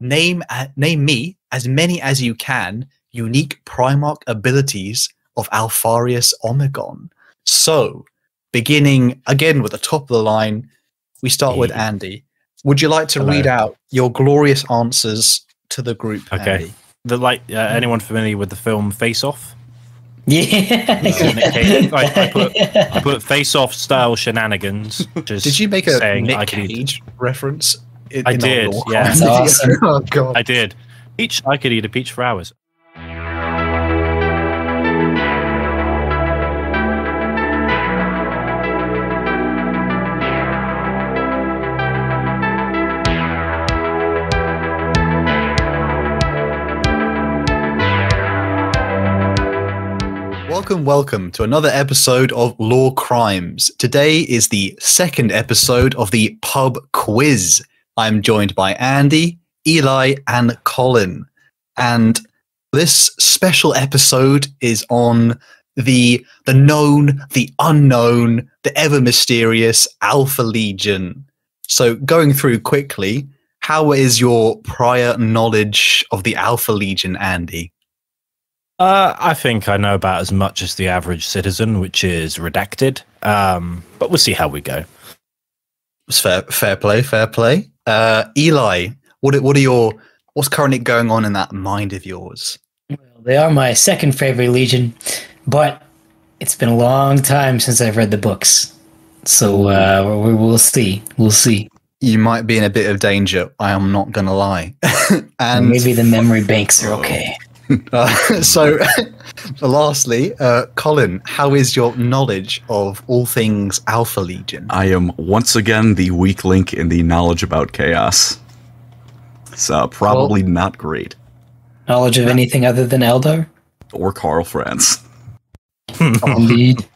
name me as many as you can unique Primarch abilities of Alpharius Omegon. So, beginning again with the top of the line, we start with Andy. Would you like to read out your glorious answers to the group, Okay. Andy? Anyone familiar with the film Face Off? Yeah. I put Face Off style shenanigans. Did you make a Nick Cage reference? I did, yeah. That's awesome. Oh, God. I did. I could eat a peach for hours. Welcome to another episode of Lorecrimes. Today is the second episode of the Pub Quiz. I'm joined by Andy, Eli, and Colin. And this special episode is on the known, the unknown, the ever mysterious Alpha Legion. So going through quickly, how is your prior knowledge of the Alpha Legion, Andy? I think I know about as much as the average citizen, which is redacted. But we'll see how we go. It's fair play. Eli, what's currently going on in that mind of yours? Well, they are my second favorite Legion, but it's been a long time since I've read the books. So we'll see. We'll see. You might be in a bit of danger. I am not going to lie. And maybe the memory banks are okay. So, lastly, Colin, how is your knowledge of all things Alpha Legion? I am once again the weak link in the knowledge about chaos. So probably not great. Knowledge of anything other than Eldar? Or Carl Franz. Indeed.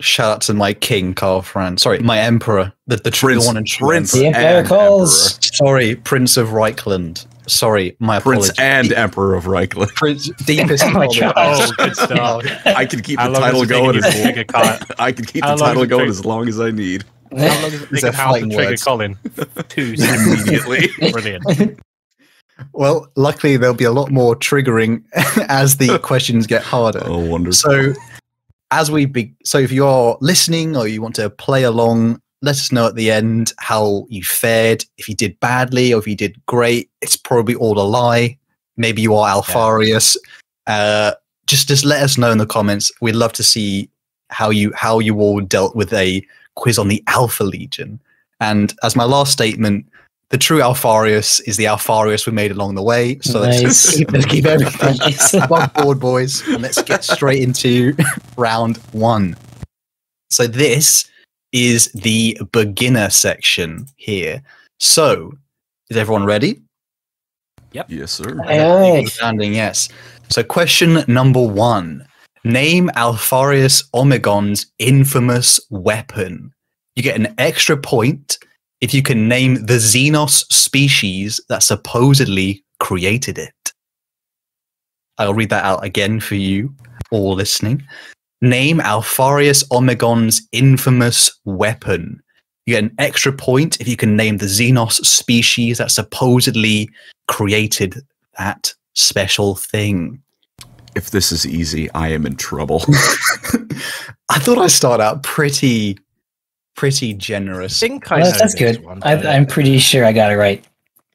Shout out to my king, Carl Franz. Sorry, my emperor, the true one and true Prince. The Empire calls. Emperor. Sorry, Prince of Reichland. Sorry, my Prince apologies. and Emperor of Reichland. Prince, deepest. Oh my God. Oh, good stuff. I can keep How the long title does it going take you to trigger I can keep How the long title does it going take- as long as I need. How long does it These take are a house to fighting trigger words. Colin? 2 seconds. Immediately. Brilliant. Well, luckily there'll be a lot more triggering as the questions get harder. Oh, wonderful. So, so if you're listening or you want to play along, let us know at the end how you fared. If you did badly or if you did great, it's probably all a lie. Maybe you are Alpharius. Just let us know in the comments. We'd love to see how you all dealt with a quiz on the Alpha Legion. And as my last statement, the true Alpharius is the Alpharius we made along the way. So let's keep everything on board, boys, and let's get straight into round 1. So this is the beginner section here. So, is everyone ready? Yep. Yes, sir. Aye. Standing, yes. So, question number 1. Name Alpharius Omegon's infamous weapon. You get an extra point if you can name the Xenos species that supposedly created it. I'll read that out again for you all listening. Name Alpharius Omegon's infamous weapon. You get an extra point if you can name the Xenos species that supposedly created that special thing. If this is easy, I am in trouble. I thought I started out pretty generous. I think I Well, know that's this good. one, I'm pretty sure I got it right.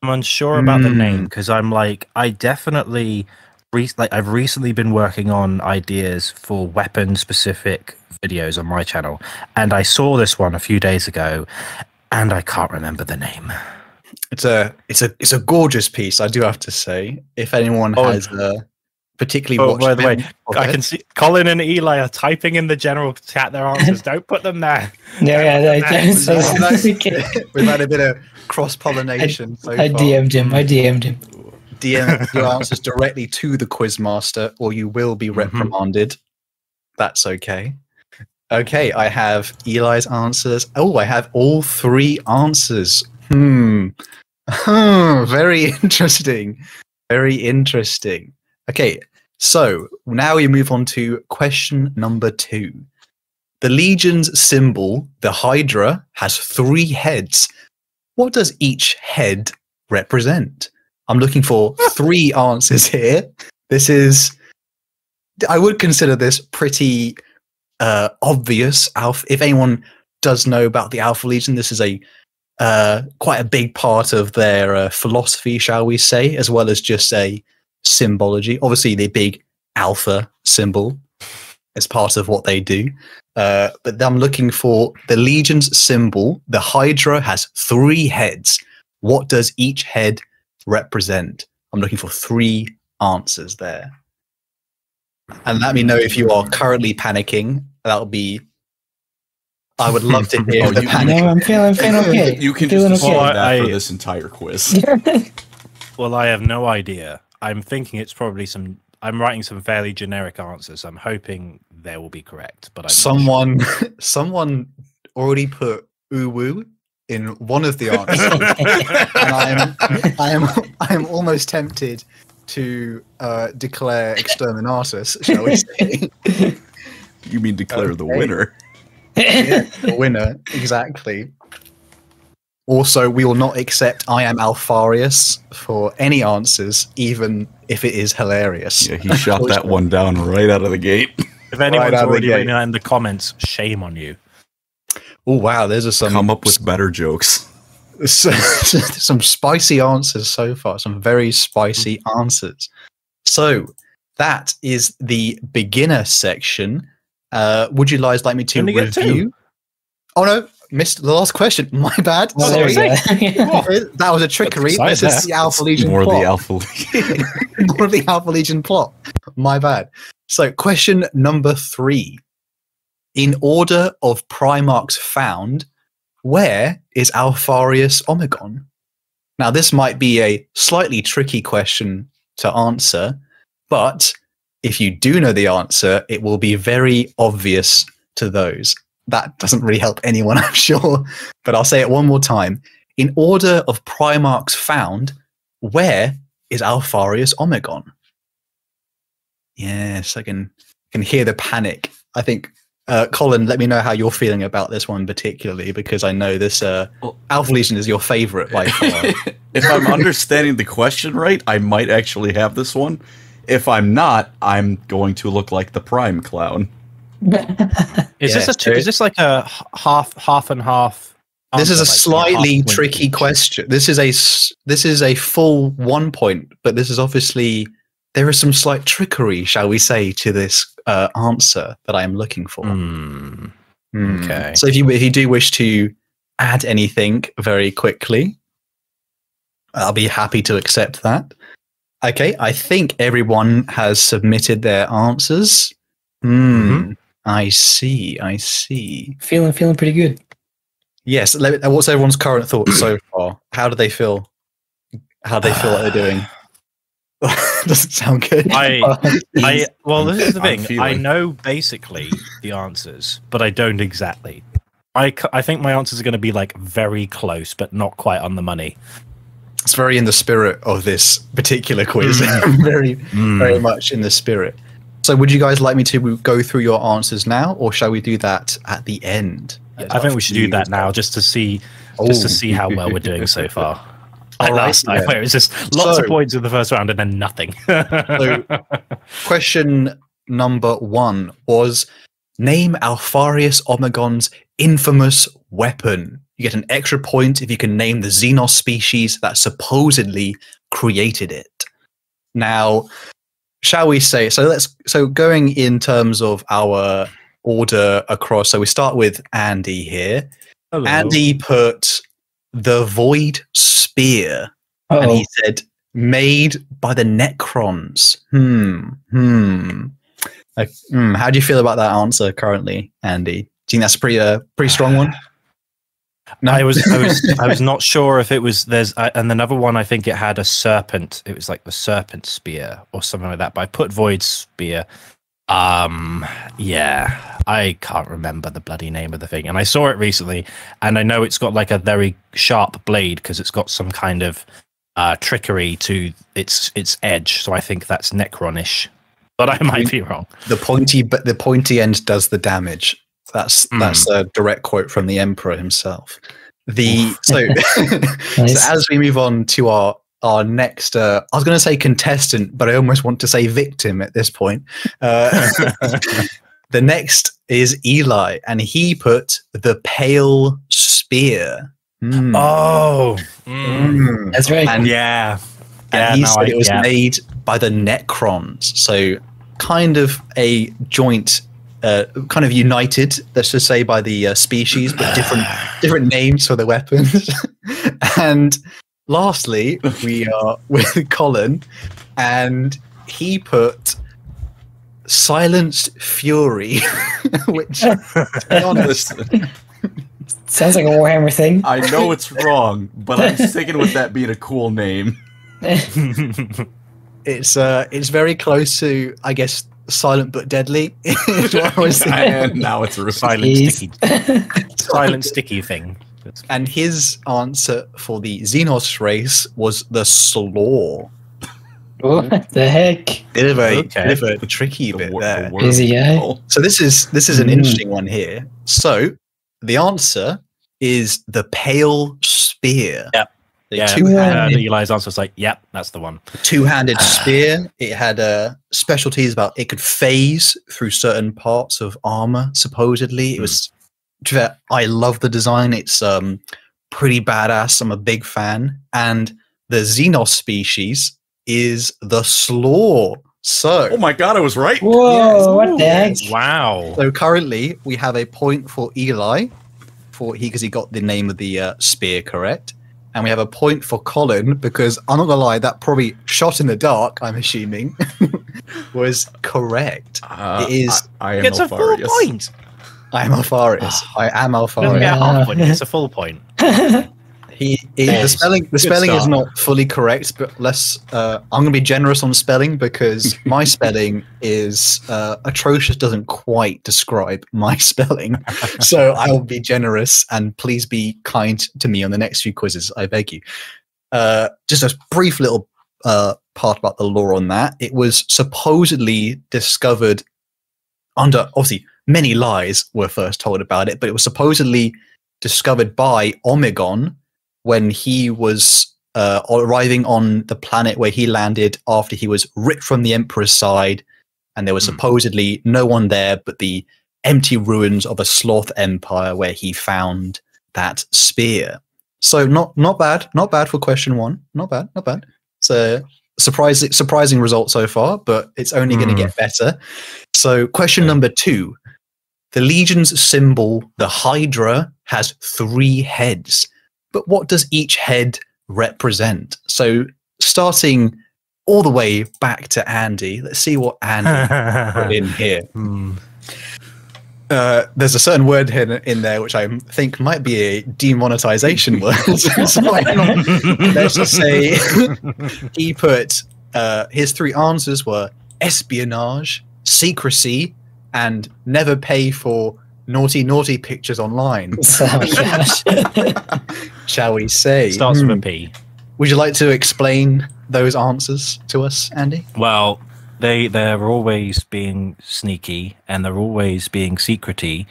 I'm unsure about the name because I definitely I've recently been working on ideas for weapon-specific videos on my channel, and I saw this one a few days ago, and I can't remember the name. It's a gorgeous piece, I do have to say. If anyone has particularly watched. By the way, I can see Colin and Eli are typing in the general chat their answers. Don't put them there. Yeah. We've had a bit of cross-pollination so I far. DM'd him. DM your answers directly to the Quizmaster, or you will be reprimanded. That's okay. Okay, I have Eli's answers. Oh, I have all 3 answers. Very interesting. Very interesting. Okay, so now we move on to question number 2. The Legion's symbol, the Hydra, has 3 heads. What does each head represent? I'm looking for 3 answers here. I would consider this pretty obvious. If anyone does know about the Alpha Legion, this is quite a big part of their philosophy, shall we say, as well as just a symbology. Obviously, the big Alpha symbol is part of what they do. But I'm looking for the Legion's symbol. The Hydra has 3 heads. What does each head represent? I'm looking for 3 answers there. And let me know if you are currently panicking. I would love to hear the panic. No, I'm feeling okay. You can Feeling just assume okay. that for this entire quiz. Well, I have no idea. I'm thinking it's probably I'm writing some fairly generic answers. I'm hoping they will be correct, but I'm not sure. Someone already put uwu in one of the answers, and I am almost tempted to declare exterminatus, shall we say? You mean declare the winner? Yeah, the winner, exactly. Also, we will not accept I am Alpharius for any answers, even if it is hilarious. Yeah, he shot that one down right out of the gate. If anyone's already written that in the comments, shame on you. Oh wow, there's some come up with better jokes. Some spicy answers so far. Some very spicy answers. So that is the beginner section. Would you guys like me to review? Oh no, missed the last question. My bad. Oh, Sorry. yeah. That was a trickery. This is the Alpha Legion More plot. of the Alpha Legion. More of the Alpha Legion plot. My bad. So question number 3. In order of Primarchs found, where is Alpharius Omegon? Now, this might be a slightly tricky question to answer, but if you do know the answer, it will be very obvious to those. That doesn't really help anyone, I'm sure, but I'll say it one more time. In order of Primarchs found, where is Alpharius Omegon? Yes, I can hear the panic. I think, Colin, let me know how you're feeling about this one particularly, because I know this Alpha Legion is your favorite by far. If I'm understanding the question right, I might actually have this one. If I'm not, I'm going to look like the Prime Clown. Is this like a half and half? This is a like slightly tricky question. This is a full 1 point, but this is obviously there is some slight trickery, shall we say, to this answer that I am looking for. Okay. So if you do wish to add anything very quickly, I'll be happy to accept that. Okay, I think everyone has submitted their answers. I see. Feeling pretty good. Yes. What's everyone's current thoughts so far? How do they feel? How do they feel what they're doing? Doesn't sound good. Well, this is the thing. I know basically the answers, but I don't exactly. I think my answers are going to be like very close, but not quite on the money. It's very in the spirit of this particular quiz. very much in the spirit. So would you guys like me to go through your answers now, or shall we do that at the end? I think we should do that now, just to see how well we're doing so far. Like last time, where it was just lots of points in the first round and then nothing. So, question number 1 was, name Alpharius Omegon's infamous weapon. You get an extra point if you can name the Xenos species that supposedly created it. Now, shall we say, so going in terms of our order across, so we start with Andy here. Hello. Andy put the Void Spear, and he said made by the Necrons. How do you feel about that answer currently, Andy? Do you think that's a pretty strong one? No, I was not sure if it was and another one. I think it had a serpent. It was like the serpent spear or something like that. But I put Void Spear. Yeah, I can't remember the bloody name of the thing. And I saw it recently, and I know it's got like a very sharp blade because it's got some kind of trickery to its edge. So I think that's Necronish, but I might be wrong. The pointy end does the damage. That's a direct quote from the Emperor himself. So, Nice. so as we move on to our our next, I was going to say contestant, but I almost want to say victim at this point. The next is Eli, and he put the pale spear. Oh, That's right. And, yeah. and he said it was made by the Necrons. So kind of a joint, kind of united, let's just say, by the species, but different names for the weapons. And lastly, we are with Colin, and he put Silenced Fury, which, to be honest, Sounds like a Warhammer thing. I know it's wrong, but I'm sticking with that being a cool name. it's very close to, I guess, silent but deadly. Is what I was thinking. And now it's a silent sticky thing. And his answer for the Xenos race was the Slaw. What the heck? Bit of a tricky bit there. Busy guy. So this is an interesting one here. So the answer is the pale spear. Yep. Eli's answer was like, yep, that's the one. Two-handed spear. It had specialties about it could phase through certain parts of armor. Supposedly, it was. I love the design. It's pretty badass. I'm a big fan. And the Xenos species is the Slaw. So, oh my god, I was right. Whoa! What the heck? Wow. So currently, we have a point for Eli because he got the name of the spear correct. And we have a point for Colin because, I'm not going to lie, that probably shot in the dark, I'm assuming, was correct. It is. I am it's Alpharius. A full point. I am Alpharius. I am Doesn't Alpharius. get half a point. It's a full point. The spelling is not fully correct, but I'm going to be generous on spelling because my spelling is atrocious, doesn't quite describe my spelling. So I'll be generous and please be kind to me on the next few quizzes, I beg you. Just a brief little part about the lore on that. It was supposedly discovered under, obviously, many lies were first told about it, but it was supposedly discovered by Omegon when he was arriving on the planet where he landed after he was ripped from the Emperor's side, and there was supposedly no one there but the empty ruins of a sloth empire where he found that spear. So not bad for question one. Not bad. It's a surprising result so far, but it's only going to get better. So question number 2. The Legion's symbol, the Hydra, has 3 heads. But what does each head represent? So starting all the way back to Andy, let's see what Andy put in here. There's a certain word in there which I think might be a demonetization word. So let's just say he put his 3 answers were espionage, secrecy, and never pay for naughty pictures online. Shall we say? Starts with a P. Would you like to explain those answers to us, Andy? Well, they're always being sneaky and they're always being secrety,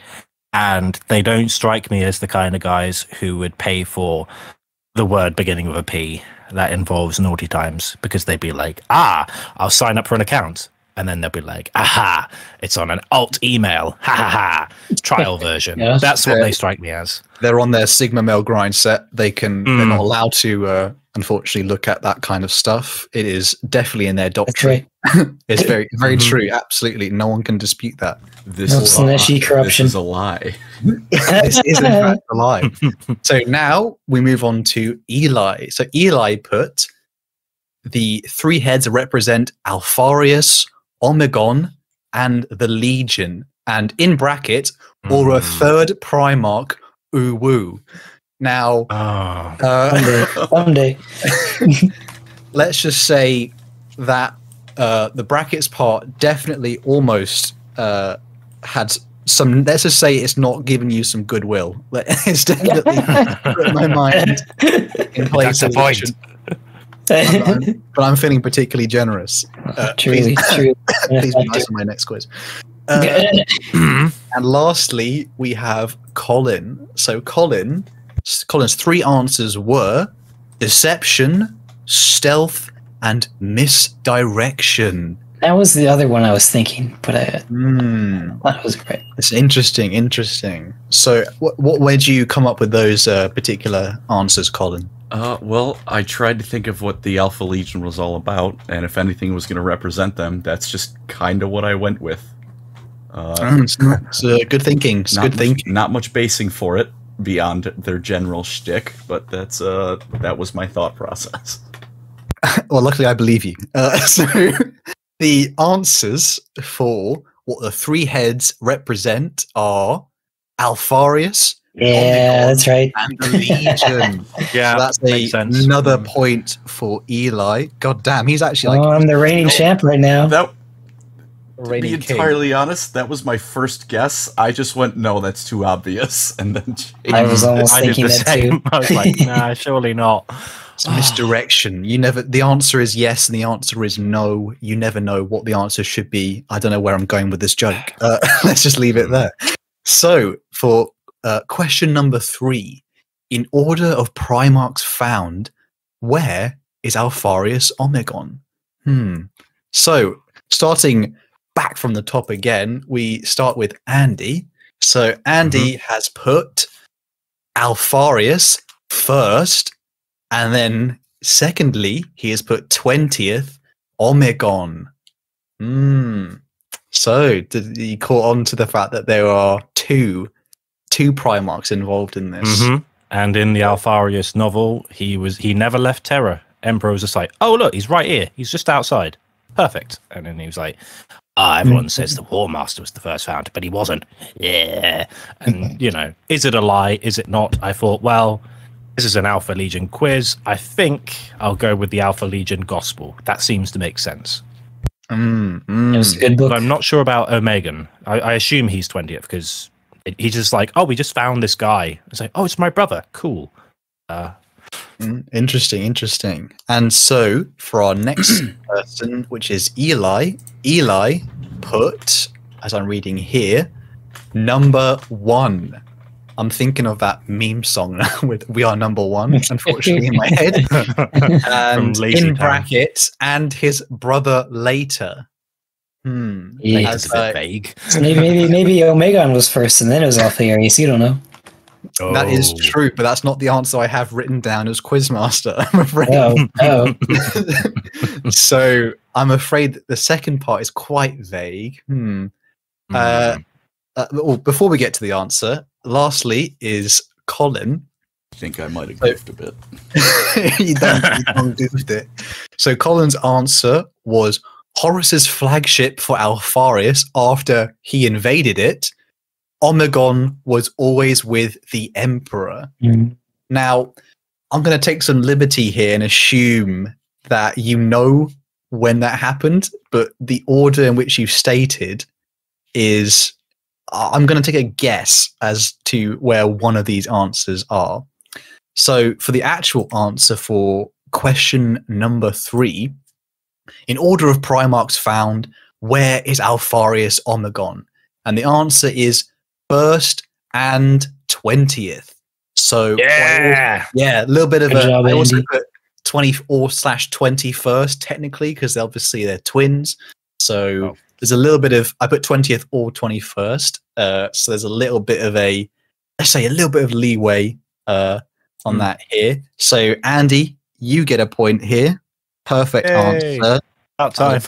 and they don't strike me as the kind of guys who would pay for the word beginning with a P that involves naughty times, because they'd be like, I'll sign up for an account. And then they'll be like, aha, it's on an alt email. Ha ha ha. Trial version. Yeah. That's what they strike me as. They're on their Sigma mail grind set. They're not allowed to, unfortunately, look at that kind of stuff. It is definitely in their doctrine. It's very, very true. Absolutely. No one can dispute that. This is a lie. This is, in fact, a lie. So now we move on to Eli. So Eli put the 3 heads represent Alpharius, Omegon, and the Legion, and in bracket, or a 3rd Primarch, Uwu. Now, one day. Let's just say that the brackets part definitely almost had some. Let's just say it's not giving you some goodwill. It's definitely put my mind in place. That's the point. But I'm feeling particularly generous. Truly. Please be nice on my next quiz. And lastly, we have Colin. So Colin's 3 answers were deception, stealth, and misdirection. That was the other one I was thinking, but I thought it was right. It's interesting. So, what way did you come up with those particular answers, Colin? Well, I tried to think of what the Alpha Legion was all about, and if anything was going to represent them, that's just kind of what I went with. It's good thinking. Not much basing for it beyond their general shtick, but that was my thought process. Well, luckily I believe you. So the answers for what the three heads represent are Alpharius. Yeah, that's right. And the Legion. Yeah, so that's another point for Eli. God damn, he's actually like... I'm the reigning champ right now. To be entirely honest, that was my first guess. I just went, no, that's too obvious. And then I was almost thinking that too. I was like, nah, surely not. It's misdirection. The answer is yes, and the answer is no. You never know what the answer should be. I don't know where I'm going with this joke. Let's just leave it there. So, for question number 3, in order of Primarchs found, where is Alpharius Omegon? So, starting back from the top again, we start with Andy. So, Andy has put Alpharius first, and then secondly, he has put 20th Omegon. So, did he caught on to the fact that there are two Primarchs involved in this? And in the Alpharius novel, he never left Terra. Emperor was just like, oh look, he's right here. He's just outside. Perfect. And then he was like, everyone says the Warmaster was the first founder, but he wasn't. Yeah. And, is it a lie? Is it not? I thought, well, this is an Alpha Legion quiz. I think I'll go with the Alpha Legion Gospel. That seems to make sense. It was a good book. But I'm not sure about Omegon. I assume he's 20th because he's just like, oh, we just found this guy. It's like, oh, it's my brother. Cool. Interesting. And so for our next person, which is Eli put, as I'm reading here, number 1. I'm thinking of that meme song now with "We Are Number One," unfortunately, in my head. And in brackets, and his brother later. That's a bit vague. So maybe Omegon was first, and then it was Alpharius. You don't know. That is true, but that's not the answer I have written down as Quizmaster, I'm afraid. So I'm afraid that the second part is quite vague. Before we get to the answer, lastly is Colin. I think I might have goofed a bit. you done goofed it. So Colin's answer was Horus's flagship for Alpharius after he invaded it. Omegon was always with the Emperor. Now, I'm going to take some liberty here and assume that you know when that happened, but the order in which you stated is... I'm going to take a guess as to where one of these answers are. So for the actual answer for question number 3, in order of Primarchs found, where is Alpharius Omegon? And the answer is 1st and 20th. So a little bit of I also put 20 or /21st technically, because obviously they're twins. So there's a little bit of, I put 20th or 21st. So there's a little bit of a little bit of leeway on that here. So Andy, you get a point here. Perfect answer. About time.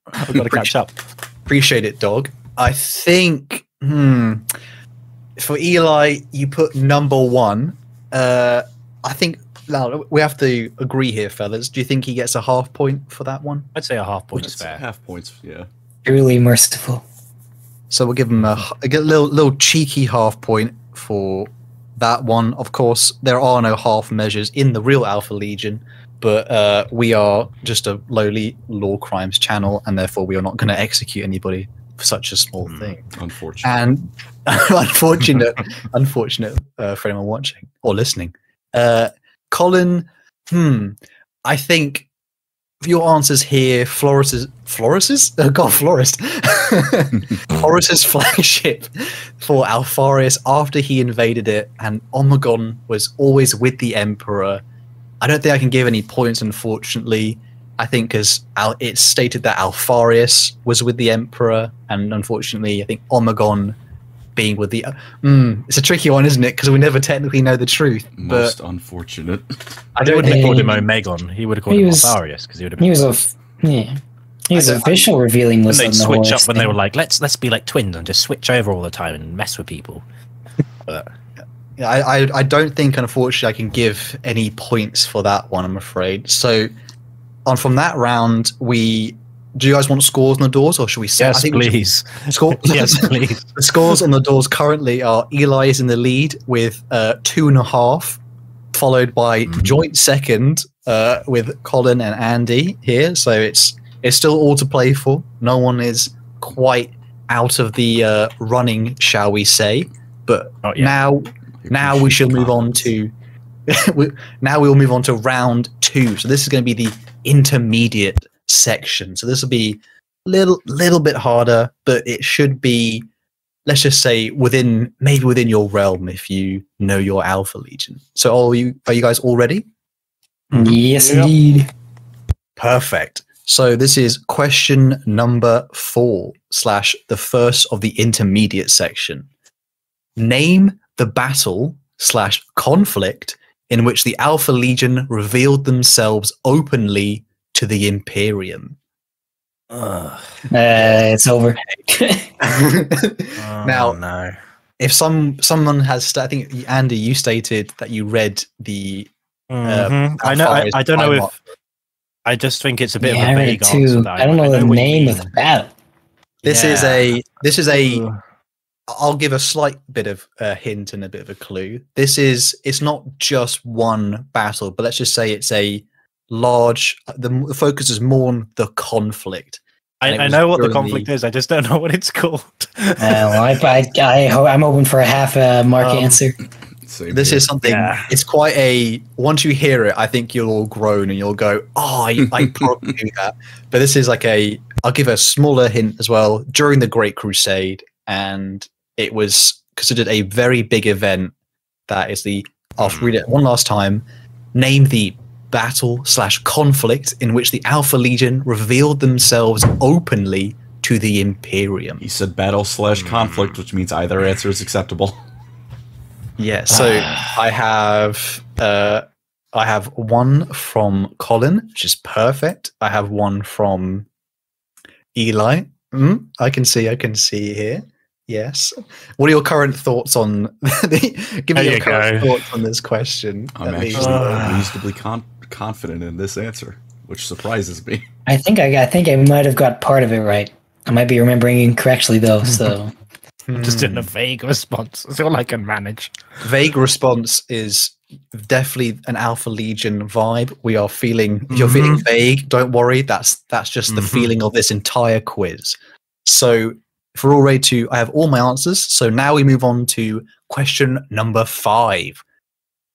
I've got to catch up. Appreciate it, dog. I think for Eli, you put number 1. I think now we have to agree here, fellas. Do you think he gets a half point for that one? I'd say a half point is fair. Half points, yeah. Really merciful. So we'll give him a little cheeky half point for that one. Of course, there are no half measures in the real Alpha Legion, but we are just a lowly Lorecrimes channel, and therefore we are not going to execute anybody for such a small thing. Unfortunate. And unfortunate for anyone watching or listening. Colin, I think your answers here, Horus's flagship for Alpharius after he invaded it, and Omegon was always with the Emperor. I don't think I can give any points, unfortunately. I think because it's stated that Alpharius was with the Emperor, and unfortunately, I think Omegon being with the... it's a tricky one, isn't it? Because we never technically know the truth. Most unfortunate. I wouldn't have called him Omegon. He would have called him Alpharius, because he would have been... He was official revealing this. They'd switch up when they were like, let's be like twins and just switch over all the time and mess with people. But I don't think, unfortunately, I can give any points for that one, I'm afraid. So, from that round, do you guys want scores on the doors, or should we say? Yes, please. Yes, please. The scores on the doors currently are Eli is in the lead with 2.5, followed by joint second with Colin and Andy here. So it's still all to play for. No one is quite out of the running, shall we say? But now we shall move on to now we'll move on to round 2. So this is going to be the intermediate section. So this will be a little bit harder, but it should be, let's just say, within your realm if you know your Alpha Legion. So are you guys all ready? Yes, indeed. Perfect. So this is question number 4 / the first of the intermediate section. Name the battle / conflict in which the Alpha Legion revealed themselves openly to the Imperium. It's over. Now, no. If someone has, I think Andy, you stated that you read the. I know. I don't know if. I just think it's a bit of a vague answer. I don't know the name of the battle. This is a. I'll give a slight bit of a hint and a bit of a clue. It's not just one battle, but let's just say it's a large. The focus is more on the conflict. I know what the conflict is. I just don't know what it's called. I'm open for a half mark answer. This is something. Yeah. It's quite a. Once you hear it, I think you'll all groan and you'll go, "Oh, I probably knew that." But this is like a. I'll give a smaller hint as well. During the Great Crusade, and it was considered a very big event. That is the. I'll read it one last time. Name the battle / conflict in which the Alpha Legion revealed themselves openly to the Imperium. He said battle / conflict, which means either answer is acceptable. Yeah, so I have one from Colin, which is perfect. I have one from Eli. I can see here. Yes. What are your current thoughts on give me your current thoughts on this question? I'm actually reasonably confident in this answer, which surprises me. I think I might have got part of it right. I might be remembering incorrectly though, so just doing a vague response. That's all I can manage. Vague response is definitely an Alpha Legion vibe. We are feeling. If you're feeling vague, don't worry. That's just the feeling of this entire quiz. So if we're all ready to, I have all my answers. So now we move on to question number 5.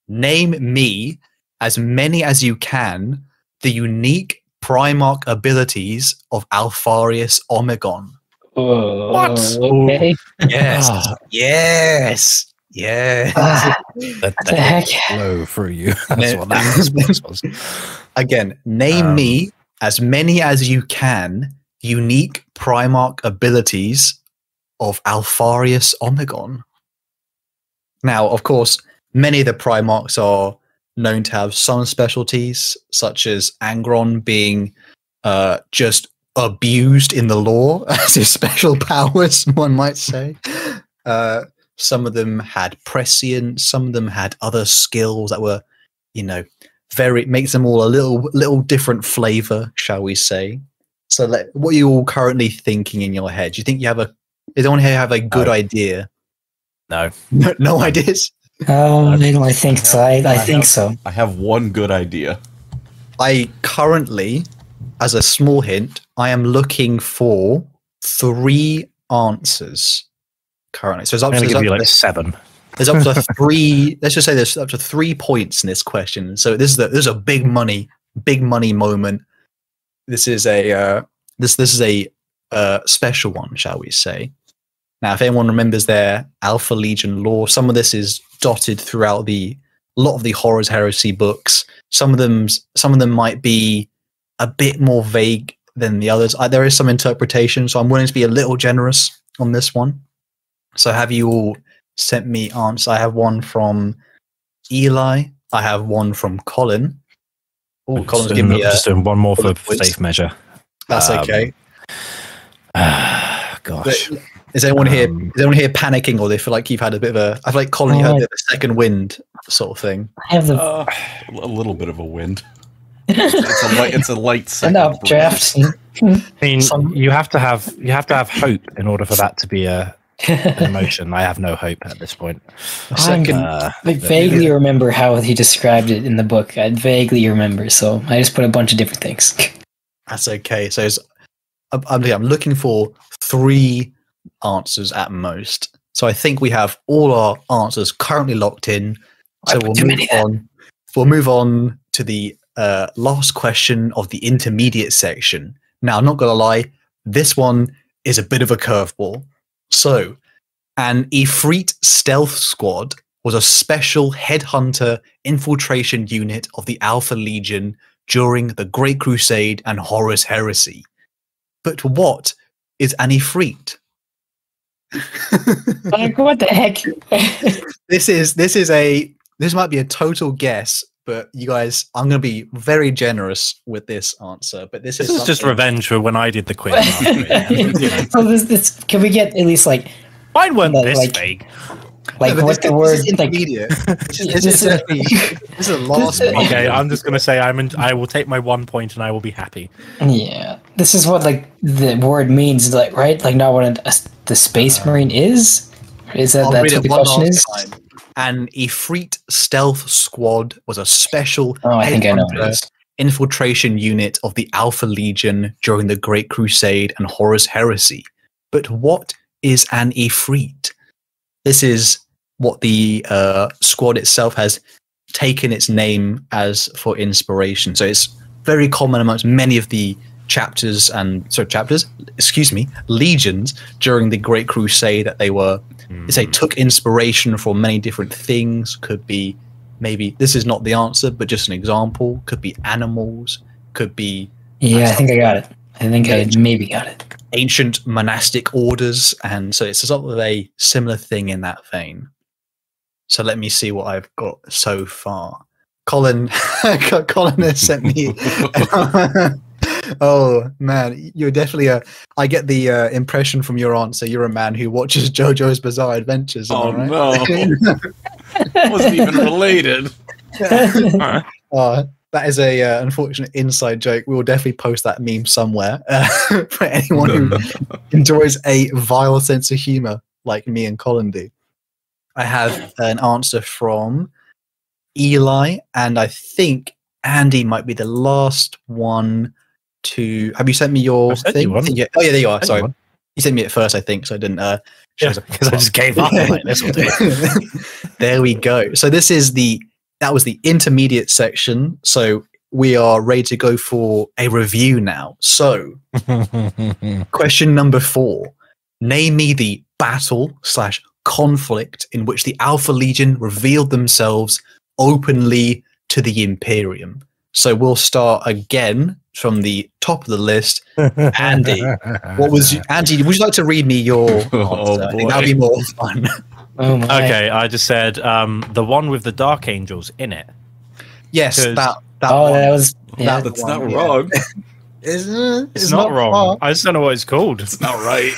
Name me, as many as you can, the unique Primarch abilities of Alpharius Omegon. What? Okay. Yes. Yes. What the heck? Blow through you. That's what that response was. Again, name me, as many as you can, unique Primarch abilities of Alpharius Omegon. Now, of course, many of the Primarchs are known to have some specialties, such as Angron being just abused in the lore as his special powers, one might say. Some of them had prescience, some of them had other skills that were, makes them all a little different flavor, shall we say. So what are you all currently thinking in your head? Do you think you have does anyone here have a good idea? No. No ideas? I think so. I think so. I have one good idea. I currently, as a small hint, I am looking for 3 answers currently. So it's up to give you like 7. There's up to 3. Let's just say there's up to 3 points in this question. So this is a big money moment. This is a special one, shall we say? Now, if anyone remembers their Alpha Legion lore, some of this is dotted throughout the a lot of the Horus Heresy books. Some of them might be a bit more vague than the others. There is some interpretation, so I'm willing to be a little generous on this one. So have you all sent me answers? I have one from Eli. I have one from Colin. Oh, Colin's giving me just doing one more for quiz. safe measure. That's okay. Gosh. Is anyone here panicking, or they feel like you've had a bit of a? I feel like Colin, you had a bit of a second wind sort of thing. I have the a little bit of a wind. It's a light second. enough draft. I mean, you have to have hope in order for that to be an emotion. I have no hope at this point. I vaguely remember how he described it in the book. I vaguely remember, so I just put a bunch of different things. That's okay. So I'm looking for 3 answers at most. So I think we have all our answers currently locked in. So we'll move on to the last question of the intermediate section. Now, I'm not going to lie, this one is a bit of a curveball. So, an Ifrit stealth squad was a special headhunter infiltration unit of the Alpha Legion during the Great Crusade and Horus Heresy. But what is an Ifrit? Like, what the heck? This might be a total guess, but you guys, I'm going to be very generous with this answer. But this is just revenge for when I did the quiz. So this can we get at least like mine weren't this vague. Like what the word like? This is a last. Okay, I'm just going to say I will take my 1 point and I will be happy. Yeah, this is what like the word means, like right, like not what the Space Marine is. Is that that's what the question is? Time. An Ifrit stealth squad was a special I think I know what it is. Infiltration unit of the Alpha Legion during the Great Crusade and Horus Heresy. But what is an Ifrit? This is what the squad itself has taken its name as for inspiration. So it's very common amongst many of the legions during the Great Crusade that they took inspiration from many different things. Could be, maybe this is not the answer, but just an example. Could be animals, could be I think I got it. I think I maybe got it. Ancient monastic orders, and so it's sort of a similar thing in that vein. So let me see what I've got so far. Colin has sent me. Oh man, you're definitely I get the impression from your answer. You're a man who watches JoJo's Bizarre Adventures. Oh right? no, it wasn't even related. That is a unfortunate inside joke. We will definitely post that meme somewhere for anyone who enjoys a vile sense of humor like me and Colin do. I have an answer from Eli, and I think Andy might be the last one to. Have you sent me your thing? Oh yeah, there you are. Sorry, you sent me it first, I think, so I didn't. Because I just gave up. Like, this will do. There we go. So that was the intermediate section. So we are ready to go for a review now. So, question number 4: name me the battle/conflict in which the Alpha Legion revealed themselves openly to the Imperium. So we'll start again from the top of the list. Andy, Andy, would you like to read me your answer? I think that'll be more fun. Oh my. Okay, I just said the one with the Dark Angels in it. Yes, that that's not wrong. It's not wrong. Far. I just don't know what it's called. It's not right.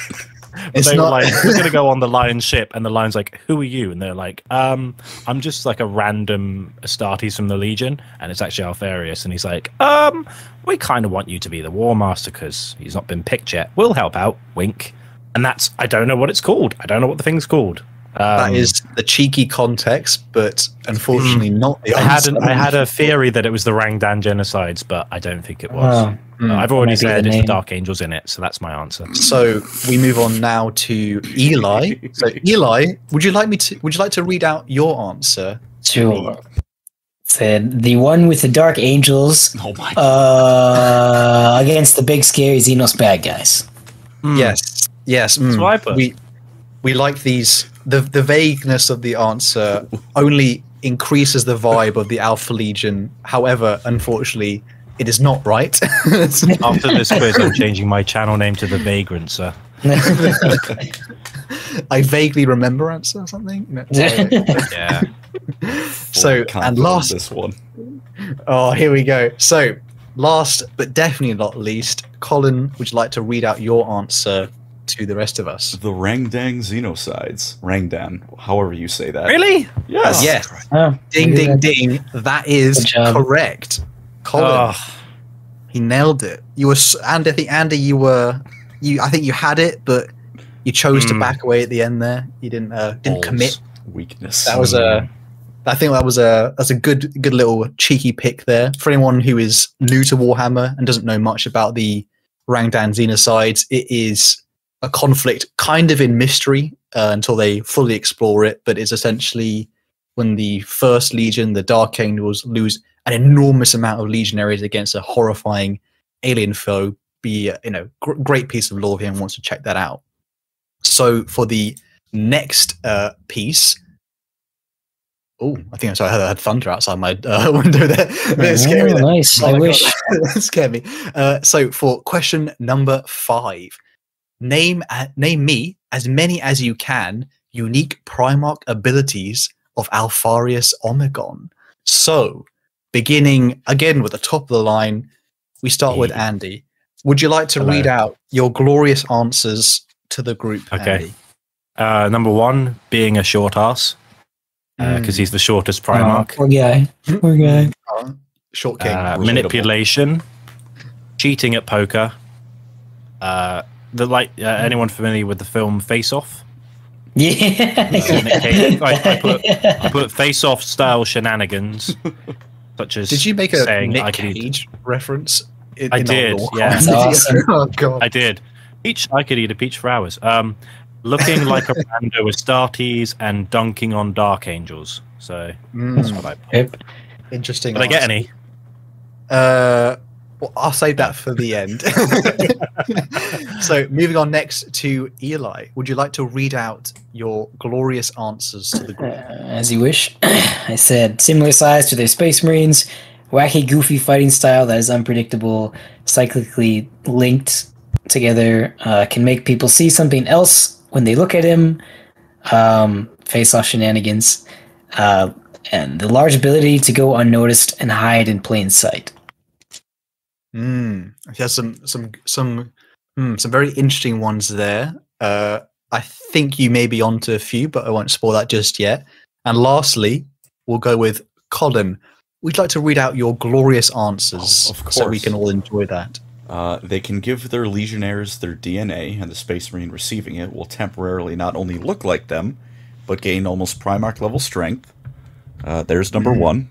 They were like, who's going to go on the Lion's ship? And the Lion's like, who are you? And they're like, I'm just like a random Astartes from the Legion. And it's actually Alpharius. And he's like, we kind of want you to be the War Master because he's not been picked yet. We'll help out. Wink. And I don't know what it's called. I don't know what the thing's called. That is the cheeky context, but unfortunately not the answer. I had a theory that it was the Rangdan genocides, but I don't think it was. I've already said it's the Dark Angels in it, so that's my answer. So we move on now to Eli. So Eli, would you like to read out your answer? Sure. Said the one with the Dark Angels. Oh my God. Against the big scary Xenos bad guys. Yes. That's what I put. We like these. The vagueness of the answer only increases the vibe of the Alpha Legion. However, unfortunately, it is not right. After this quiz, I'm changing my channel name to the Vagrancer. I vaguely Remembrancer or something. No, Yeah. so and last this one. Oh, here we go. So last but definitely not least, Colin, would you like to read out your answer to the rest of us? The Rangdang Xenocides. Rangdan, however you say that. Really? Yes. Yes. Oh, Ding, maybe ding, that's- ding. That is Good job. correct. Colin, he nailed it. You were, and I think Andy, I think you had it, but you chose to back away at the end there. You didn't Balls. commit. Weakness. That was I think that's a good little cheeky pick there for anyone who is new to Warhammer and doesn't know much about the Rangdan Xenocides. It is a conflict kind of in mystery until they fully explore it, but it's essentially when the First Legion, the Dark Angels, lose an enormous amount of legionaries against a horrifying alien foe. Be great piece of lore if anyone wants to check that out. So for the next piece. Oh, I think I had thunder outside my window there. It scared me there. Nice. Oh I my wish. God, that scared me. So for question number 5, name me as many as you can unique Primarch abilities of Alpharius Omegon. So beginning again with the top of the line, we start with Andy. Would you like to read out your glorious answers to the group? Okay. Andy? Number 1, being a short ass. Because he's the shortest Primarch. Poor guy. Poor guy. Short king. Manipulation. Cheating at poker. Anyone familiar with the film Face Off? Yeah. I put Face Off style shenanigans, such as Did you make a saying Nick I could eat. Cage reference? I did, yeah. That's awesome. Oh god. I did. I could eat a peach for hours. Looking like a rando with Astartes and dunking on Dark Angels. So that's what I put. Yep. Interesting. Did I get any? Well, I'll save that for the end. So moving on next to Eli. Would you like to read out your glorious answers to the group? As you wish. I said similar size to their Space Marines, wacky, goofy fighting style that is unpredictable, cyclically linked together, can make people see something else when they look at him, face-off shenanigans, and the large ability to go unnoticed and hide in plain sight. There's some very interesting ones there. I think you may be onto a few, but I won't spoil that just yet. And lastly, we'll go with Colin. We'd like to read out your glorious answers, of so we course. can all enjoy that. They can give their legionnaires their DNA, and the Space Marine receiving it will temporarily not only look like them, but gain almost Primarch level strength. There's number 1.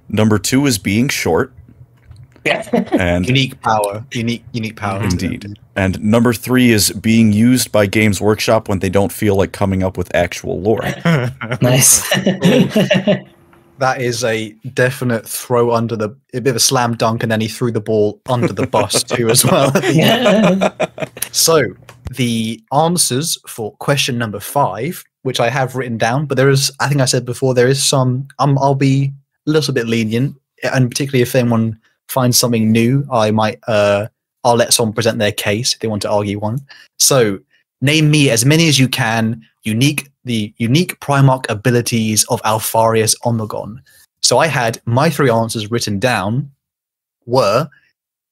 Number 2 is being short. And Unique power. Unique power. indeed. And number 3 is being used by Games Workshop when they don't feel like coming up with actual lore. Nice. That is a definite throw under a bit of a slam dunk, and then he threw the ball under the bus too as well. So the answers for question number 5, which I have written down, but there is, I think I said before, there is some. I'll be a little bit lenient, and particularly if anyone finds something new, I might. I'll let someone present their case if they want to argue one. So name me as many as you can the unique Primarch abilities of Alpharius Omegon. So I had my 3 answers written down were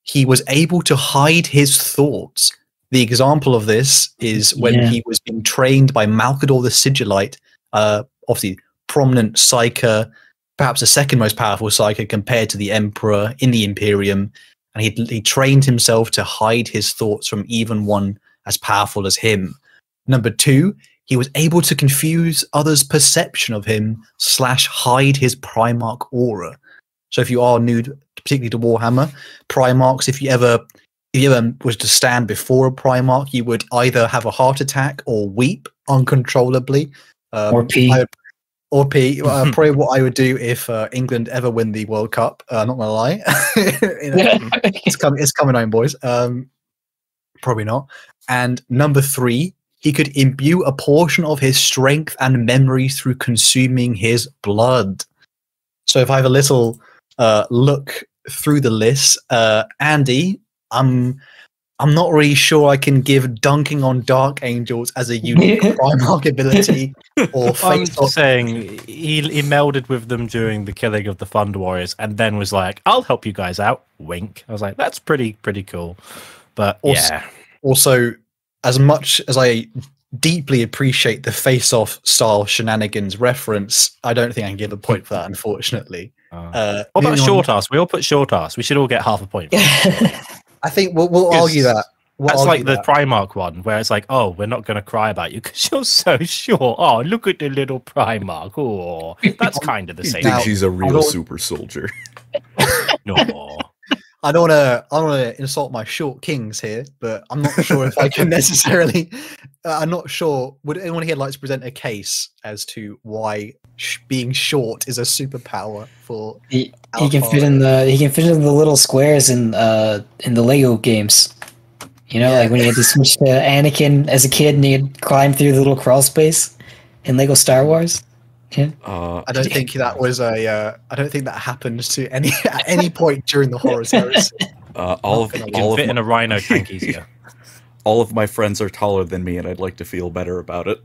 he was able to hide his thoughts. The example of this is when he was being trained by Malkador the Sigillite, obviously prominent Psyker, perhaps the second most powerful Psyker compared to the Emperor in the Imperium, and he trained himself to hide his thoughts from even one as powerful as him. Number 2, he was able to confuse others' perception of him / hide his Primarch aura. So if you are new, particularly to Warhammer, Primarchs, if you ever was to stand before a Primarch, you would either have a heart attack or weep uncontrollably. Or pee. Probably what I would do if England ever win the World Cup. Not gonna lie. It's coming home, boys. Probably not. And number 3, he could imbue a portion of his strength and memory through consuming his blood. So if I have a little look through the list, Andy, I'm not really sure I can give dunking on Dark Angels as a unique Primarch ability. Or I'm just saying he melded with them during the killing of the Fund Warriors, and then was like, "I'll help you guys out." Wink. I was like, "That's pretty cool." But also, as much as I deeply appreciate the face-off style shenanigans reference, I don't think I can give a point for that, unfortunately. What about short ass? We all put short ass. We should all get half a point. I think we'll argue that. That's like the Primarch one, where it's like, oh, we're not going to cry about you because you're so short. Oh, look at the little Primarch. Oh, that's kind of the same. He thinks he's a real super soldier. No. I don't want to insult my short kings here, but I'm not sure if I can necessarily. I'm not sure. Would anyone here like to present a case as to why being short is a superpower for? He can fit in the little squares in the Lego games. You know, like when you had to switch to Anakin as a kid and he'd climb through the little crawl space in Lego Star Wars. Yeah. I don't think that was I don't think that happened to at any point during the Horus Heresy. Fit in a Rhino tank easier. All of my friends are taller than me, and I'd like to feel better about it.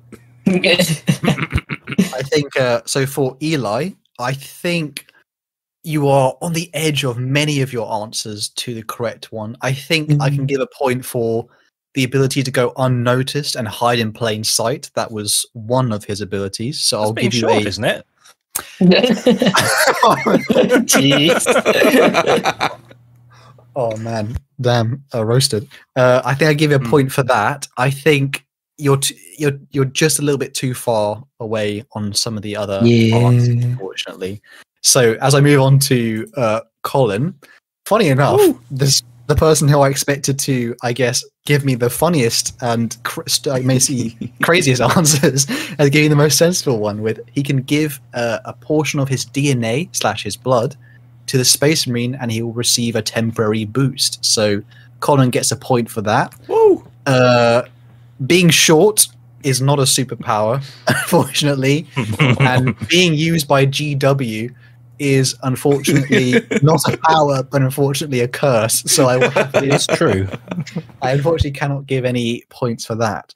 I think so. For Eli, I think you are on the edge of many of your answers to the correct one. I think I can give a point for the ability to go unnoticed and hide in plain sight. That was one of his abilities. So I'll give you short, isn't it? Jeez. Oh man, damn, roasted. I think I give you a point for that. I think you're just a little bit too far away on some of the other parts, unfortunately. So as I move on to Colin, funny enough, the person who I expected to, I guess, give me the funniest and craziest answers has given the most sensible one. With he can give a portion of his DNA / his blood to the Space Marine, and he will receive a temporary boost. So Colin gets a point for that. Woo! Being short is not a superpower, unfortunately, and being used by GW is unfortunately not a power, but unfortunately a curse. So I will have to. It's true. I unfortunately cannot give any points for that.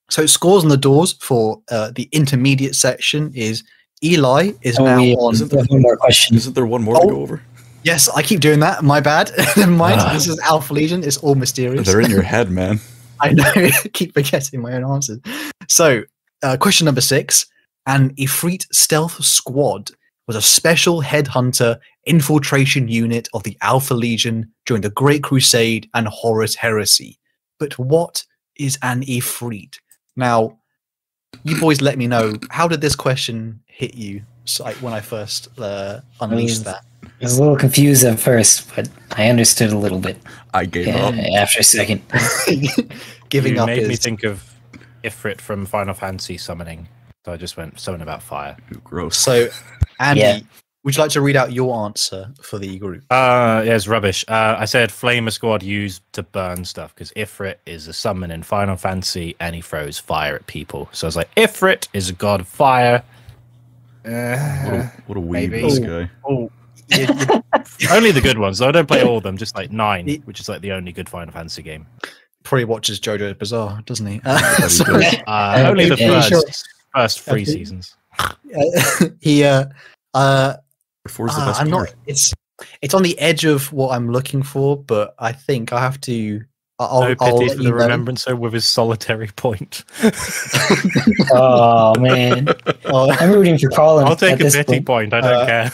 So scores on the doors for the intermediate section is Eli is now on. One more question. Isn't there one more to go over? Yes, I keep doing that. My bad. Never mind. This is Alpha Legion. It's all mysterious. They're in your head, man. I know. I keep forgetting my own answers. So, question number 6. An Ifrit Stealth Squad was a special headhunter infiltration unit of the Alpha Legion during the Great Crusade and Horus Heresy. But what is an Ifrit? Now, you boys let me know, how did this question hit you when I first unleashed that? I was a little confused at first, but I understood a little bit. I gave up. After a second. Giving you up made me think of Ifrit from Final Fantasy summoning. So I just went something about fire. Ooh, gross. So, Andy, would you like to read out your answer for the group? Yeah, it's rubbish. I said Flamer Squad used to burn stuff because Ifrit is a summon in Final Fantasy and he throws fire at people. So I was like, Ifrit is a god of fire. What a weeb, this guy. Oh, only the good ones, though. I don't play all of them, just like 9, which is like the only good Final Fantasy game. Probably watches JoJo's Bizarre, doesn't he? Only the first 3 seasons. Before's the best I'm part. not. It's on the edge of what I'm looking for, but I think I have to. No pity for the Remembrancer with his solitary point. Oh man, I'm rooting for Colin. I'll take a pity point. I don't care.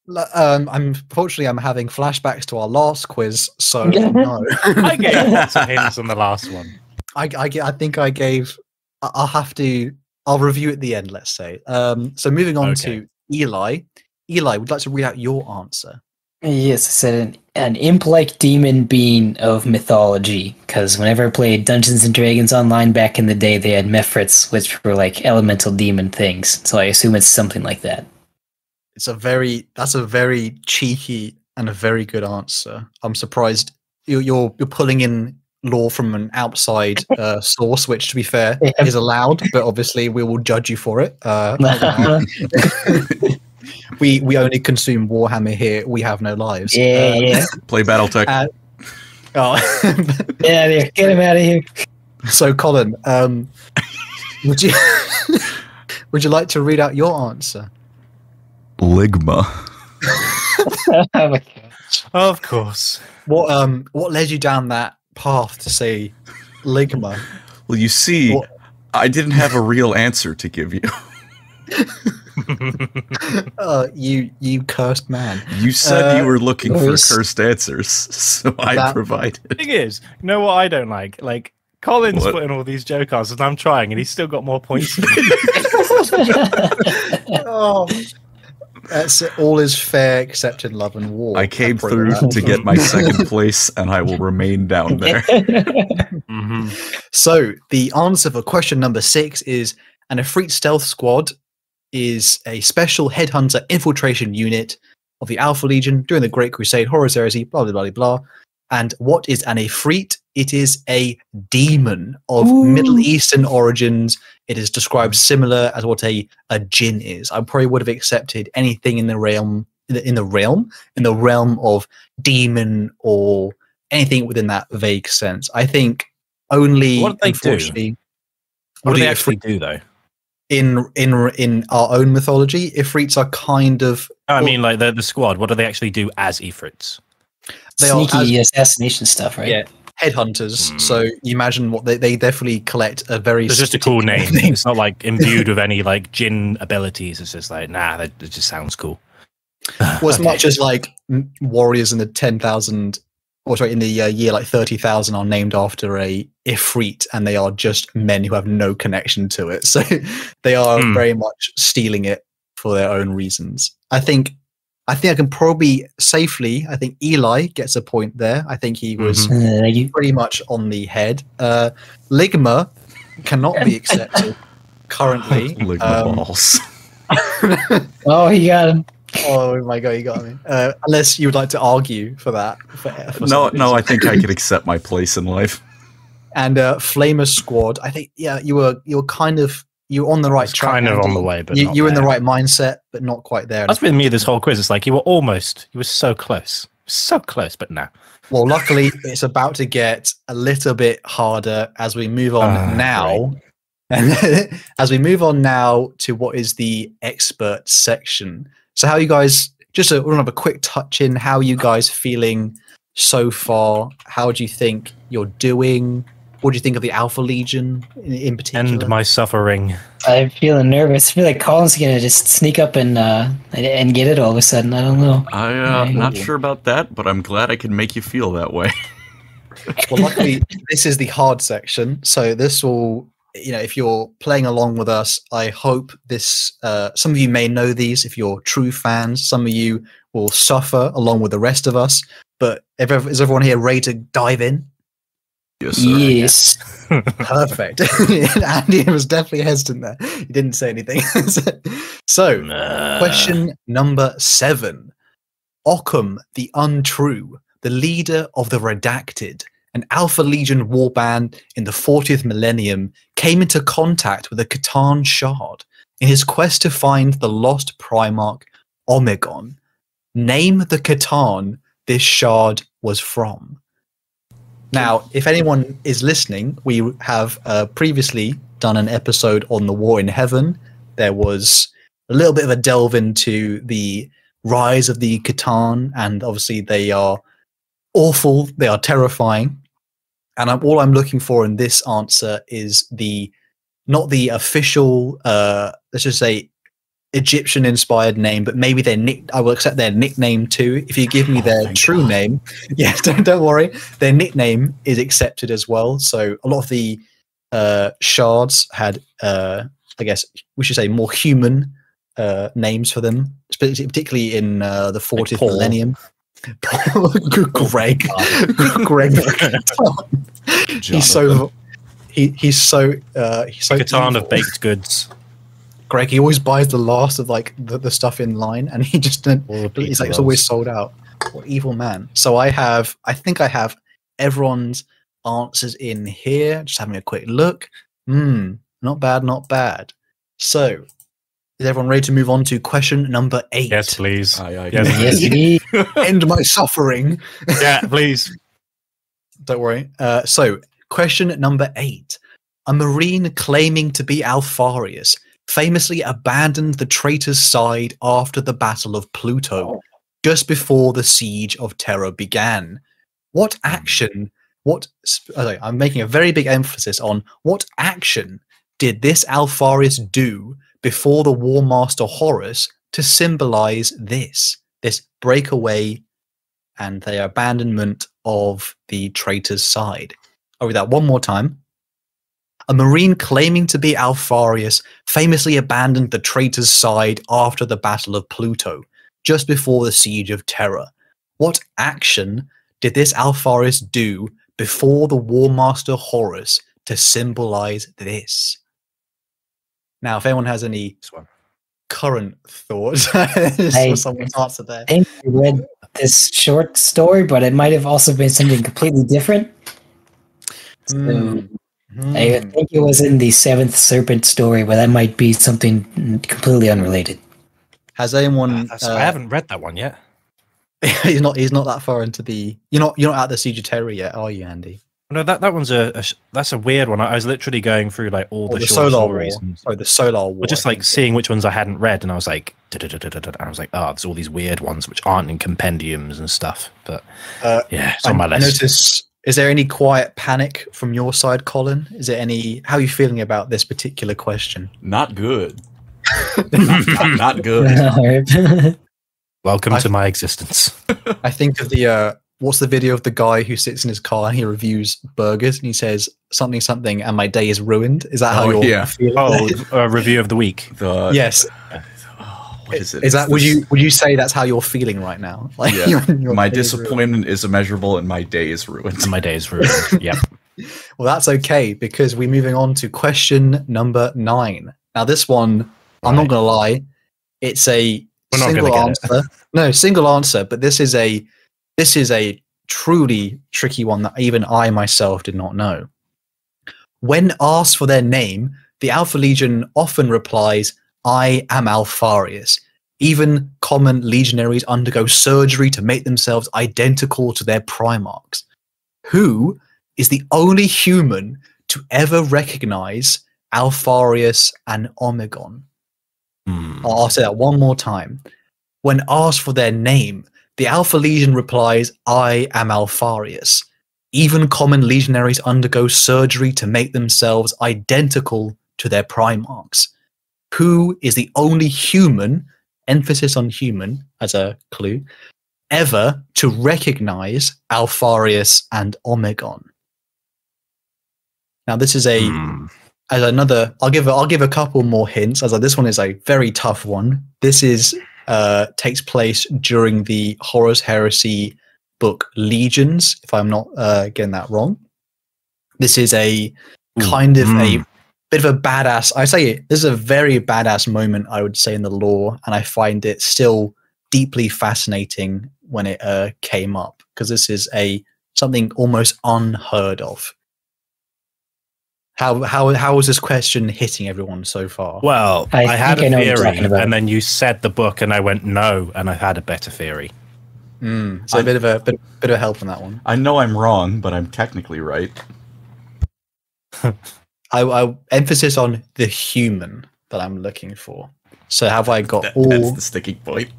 Unfortunately, I'm having flashbacks to our last quiz, so no. I gave lots of hints on the last one. I think I gave. I'll have to. I'll review at the end. Let's say. So moving on to Eli. Eli, would you like to read out your answer? Yes, I said an imp-like demon being of mythology, because whenever I played Dungeons & Dragons online back in the day, they had Mephits, which were like elemental demon things, so I assume it's something like that. That's a very cheeky and a very good answer. I'm surprised you're pulling in lore from an outside source, which, to be fair, is allowed, but obviously we will judge you for it. we only consume Warhammer here. We have no lives. Yeah. Play BattleTech. Yeah, get him out of here. So, Colin, would you would you like to read out your answer? Ligma. Oh my gosh. Of course. What led you down that path to say Ligma? Well, you see, What? I didn't have a real answer to give you. You cursed man. You said you were looking for Nice. cursed answers, so I That- provided. Thing is, you know what I don't like? Like, Colin's What? putting all these joke answers, and I'm trying, and he's still got more points. Oh, that's it. All is fair except in love and war. I came I'll through bring that. to get my second place, and I will remain down there. hmm So the answer for question number 6 is an Efreet stealth squad is a special headhunter infiltration unit of the Alpha Legion during the Great Crusade, Horus Heresy, blah blah blah blah. And what is an Efreet? It is a demon of Middle Eastern origins. It is described similar as what a jinn is. I probably would have accepted anything in the realm of demon or anything within that vague sense. I think only What do they do? unfortunately What do they the actually Efreet- do, though? in our own mythology, Ifrits are kind of I mean, like the squad. What do they actually do as Ifrits? They are Sneaky assassination stuff, right? yeah, headhunters. So you imagine what they definitely collect a very. It's just a cool name. specific It's not like imbued with any like jinn abilities. It's just like, nah, that it just sounds cool. Well, as much as like warriors in the 10,000, or sorry, in the year like 30,000 are named after a Ifrit, and they are just men who have no connection to it. So they are very much stealing it for their own reasons. I think I can probably safely. I think Eli gets a point there. I think he was pretty much on the head. Ligma cannot be accepted currently. Ligma balls. Oh, he got him. Oh my god, you got me. Unless you would like to argue for that. For No, some no, reason. I think I could accept my place in life. And Flamer Squad, I think, yeah, you were kind of on the right It's track. kind of Andy. on the way, but you were in the there. right mindset, but not quite there. That's been me this whole quiz. It's like you were so close, but no. Well, luckily, it's about to get a little bit harder as we move on now. And as we move on now to what is the expert section. So how you guys, just we'll have a quick touch in, how you guys feeling so far? How do you think you're doing? What do you think of the Alpha Legion in particular? End my suffering. I'm feeling nervous. I feel like Colin's gonna just sneak up and get it all of a sudden. I don't know. I'm not sure about that, but I'm glad I can make you feel that way. Well, luckily, this is the hard section. So this will, if you're playing along with us, I hope this, some of you may know these if you're true fans. Some of you will suffer along with the rest of us. But is everyone here ready to dive in? Yes, sir. Yes. Perfect. Andy was definitely hesitant there. He didn't say anything. So, question number 7. Occam the Untrue, the leader of the Redacted, an Alpha Legion warband in the 40th millennium, came into contact with a Catan shard in his quest to find the lost Primarch Omegon. Name the Catan this shard was from. Now, if anyone is listening, we have previously done an episode on the War in Heaven. There was a little bit of a delve into the rise of the Catan, and obviously they are awful, they are terrifying. And all I'm looking for in this answer is not the official, let's just say, Egyptian-inspired name, but maybe I will accept their nickname too. If you give me their true name, yeah, don't worry, their nickname is accepted as well. So a lot of the shards had, I guess we should say, more human names for them, particularly in the 40th millennium. Greg. He's so Catan of evil. baked goods. Greg, he always buys the last of like the stuff in line, and he just he's like it's always sold out. What evil man. So I think I have everyone's answers in here. Just having a quick look. Not bad. So Is everyone ready to move on to question number 8? Yes, please. Yes, indeed. End my suffering. Yeah, please. Don't worry. So, question number 8. A marine claiming to be Alpharius famously abandoned the traitor's side after the Battle of Pluto, just before the Siege of Terra began. What action, I'm making a very big emphasis on what action did this Alpharius do before the War Master Horus to symbolize this breakaway and the abandonment of the traitor's side? I'll read that one more time. A marine claiming to be Alpharius famously abandoned the traitor's side after the Battle of Pluto, just before the Siege of Terra. What action did this Alpharius do before the War Master Horus to symbolize this? Now, if anyone has any current thoughts, someone's answer there. I think I read this short story, but it might have also been something completely different. So, I think it was in the 7th Serpent story, but that might be something completely unrelated. Has anyone? I haven't read that one yet. He's not that far into the. You're not at the Siege of Terror yet, are you, Andy? No, that one's that's a weird one. I was literally going through like all the short stories. The Solar War. Just like seeing which ones I hadn't read, and I was like, I was like, oh, there's all these weird ones which aren't in compendiums and stuff. But yeah, it's on my list. I notice. Is there any quiet panic from your side, Colin? Is there any? How are you feeling about this particular question? Not good. not good. Welcome to my existence. I think of the what's the video of the guy who sits in his car and he reviews burgers and he says something and my day is ruined. Is that how you're feeling? Oh, review of the week. Yes. What is it? Is that would you say that's how you're feeling right now? Like my disappointment is immeasurable and my day is ruined. My day is ruined. Yeah. Well, that's okay because we're moving on to question number 9. Now, this one, I'm not going to lie, it's a single answer. No, single answer, but this is a truly tricky one that even I myself did not know. When asked for their name, the Alpha Legion often replies, "I am Alpharius." Even common legionaries undergo surgery to make themselves identical to their Primarchs. Who is the only human to ever recognize Alpharius and Omegon? I'll say that one more time. When asked for their name, the Alpha Legion replies, "I am Alpharius." Even common legionaries undergo surgery to make themselves identical to their Primarchs. Who is the only human, emphasis on human as a clue, ever to recognize Alpharius and Omegon? Now, this is as another. I'll give a couple more hints. As this one is a very tough one. This is takes place during the Horus Heresy book Legions. If I'm not getting that wrong, this is a kind of a bit of a badass. I say this is a very badass moment, I would say, in the lore, and I find it still deeply fascinating when it came up because this is something almost unheard of. How is this question hitting everyone so far? Well, I had a theory, and then you said the book, and I went no, and I had a better theory. So a bit of help on that one. I know I'm wrong, but I'm technically right. I emphasis on the human that I'm looking for. So have I got That's the sticking point.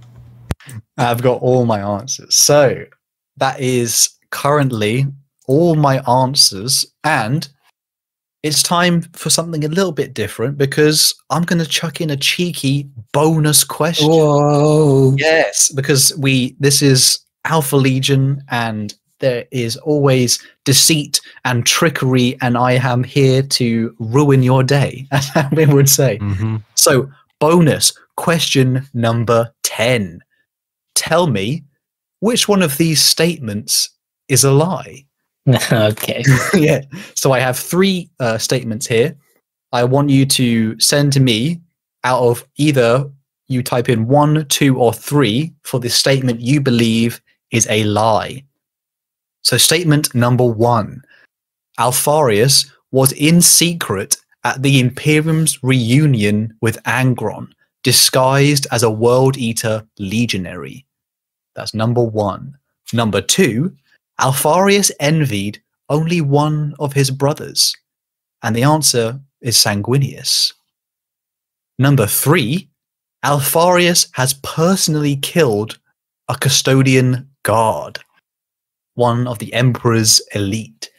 I've got all my answers. So that is currently all my answers, and it's time for something a little bit different because I'm going to chuck in a cheeky bonus question. Whoa! Yes, because this is Alpha Legion, and there is always deceit and trickery, and I am here to ruin your day, as we would say. So, bonus question number 10. Tell me which one of these statements is a lie. Okay. Yeah. So I have 3 statements here. I want you to send to me out of either you type in 1, 2, or 3 for the statement you believe is a lie. So statement number 1. Alpharius was in secret at the Imperium's reunion with Angron, disguised as a world eater legionary? That's number 1. Number 2, Alpharius envied only one of his brothers, and the answer is Sanguinius. Number 3, Alpharius has personally killed a custodian guard, one of the Emperor's elite.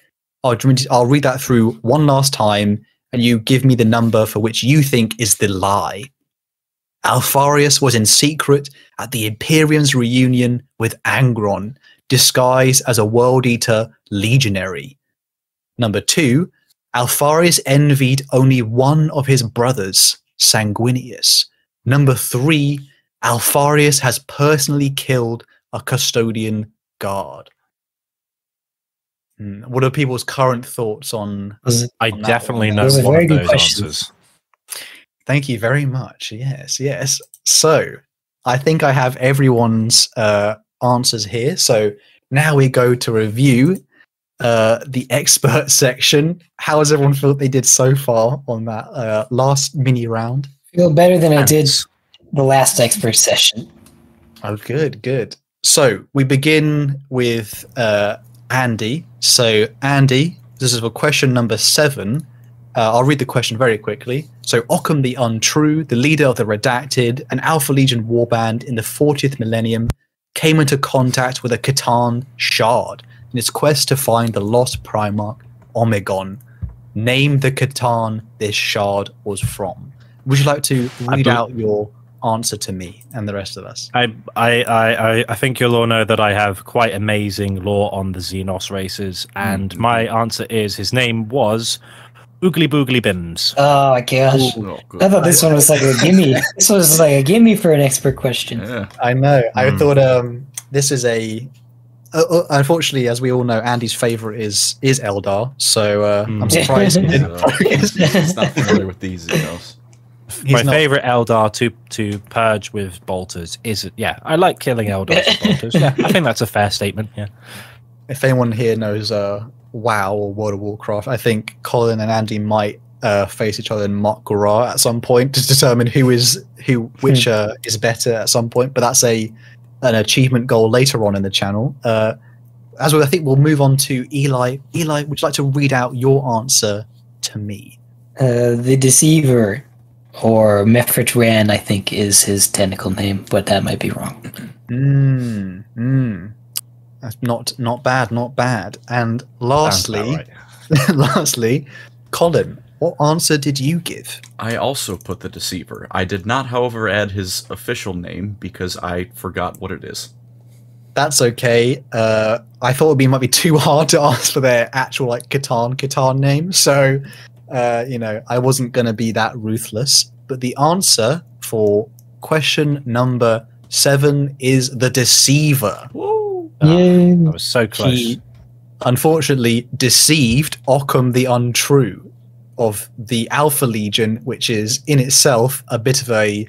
I'll read that through one last time, and you give me the number for which you think is the lie. Alpharius was in secret at the Imperium's reunion with Angron, disguised as a World Eater legionary. Number 2, Alpharius envied only one of his brothers, Sanguinius. Number 3, Alpharius has personally killed a custodian guard. What are people's current thoughts on? I definitely know Those are one very of good those questions. answers. Thank you very much. Yes. So I think I have everyone's answers here. So now we go to review the expert section. How does everyone feel they did so far on that last mini round? Feel better than I did the last expert session. Oh, good. So we begin with Andy. So Andy, this is for question number 7. I'll read the question very quickly. So Occam the Untrue, the leader of the Redacted, an Alpha Legion warband in the 40th millennium, came into contact with a Catan shard in its quest to find the lost Primarch Omegon. Name the Catan this shard was from. Would you like to read out your answer to me and the rest of us? I think you'll all know that I have quite amazing lore on the Xenos races, and my answer is his name was Oogly Boogly Bims. Oh my gosh. I thought this one was like a gimme. This was like a gimme for an expert question. Yeah. I know. I thought this is a... unfortunately, as we all know, Andy's favorite is Eldar, so I'm surprised he didn't focus. He's not familiar with these Xenos. My favorite Eldar to purge with bolters is I like killing Eldars with bolters. Yeah, I think that's a fair statement. Yeah. If anyone here knows WoW or World of Warcraft, I think Colin and Andy might face each other in mock Gorah at some point to determine which is better at some point. But that's an achievement goal later on in the channel. As well, I think we'll move on to Eli. Eli, would you like to read out your answer to me? The Deceiver, or Mephrithran, I think is his technical name, but that might be wrong. That's not bad. And lastly, Right. Colin, what answer did you give? I also put the Deceiver. I did not, however, add his official name because I forgot what it is. That's okay. I thought it might be too hard to ask for their actual Catan name, so I wasn't going to be that ruthless. But the answer for question number 7 is the Deceiver. Woo! That was so close. He unfortunately deceived Occam the Untrue of the Alpha Legion, which is in itself a bit of a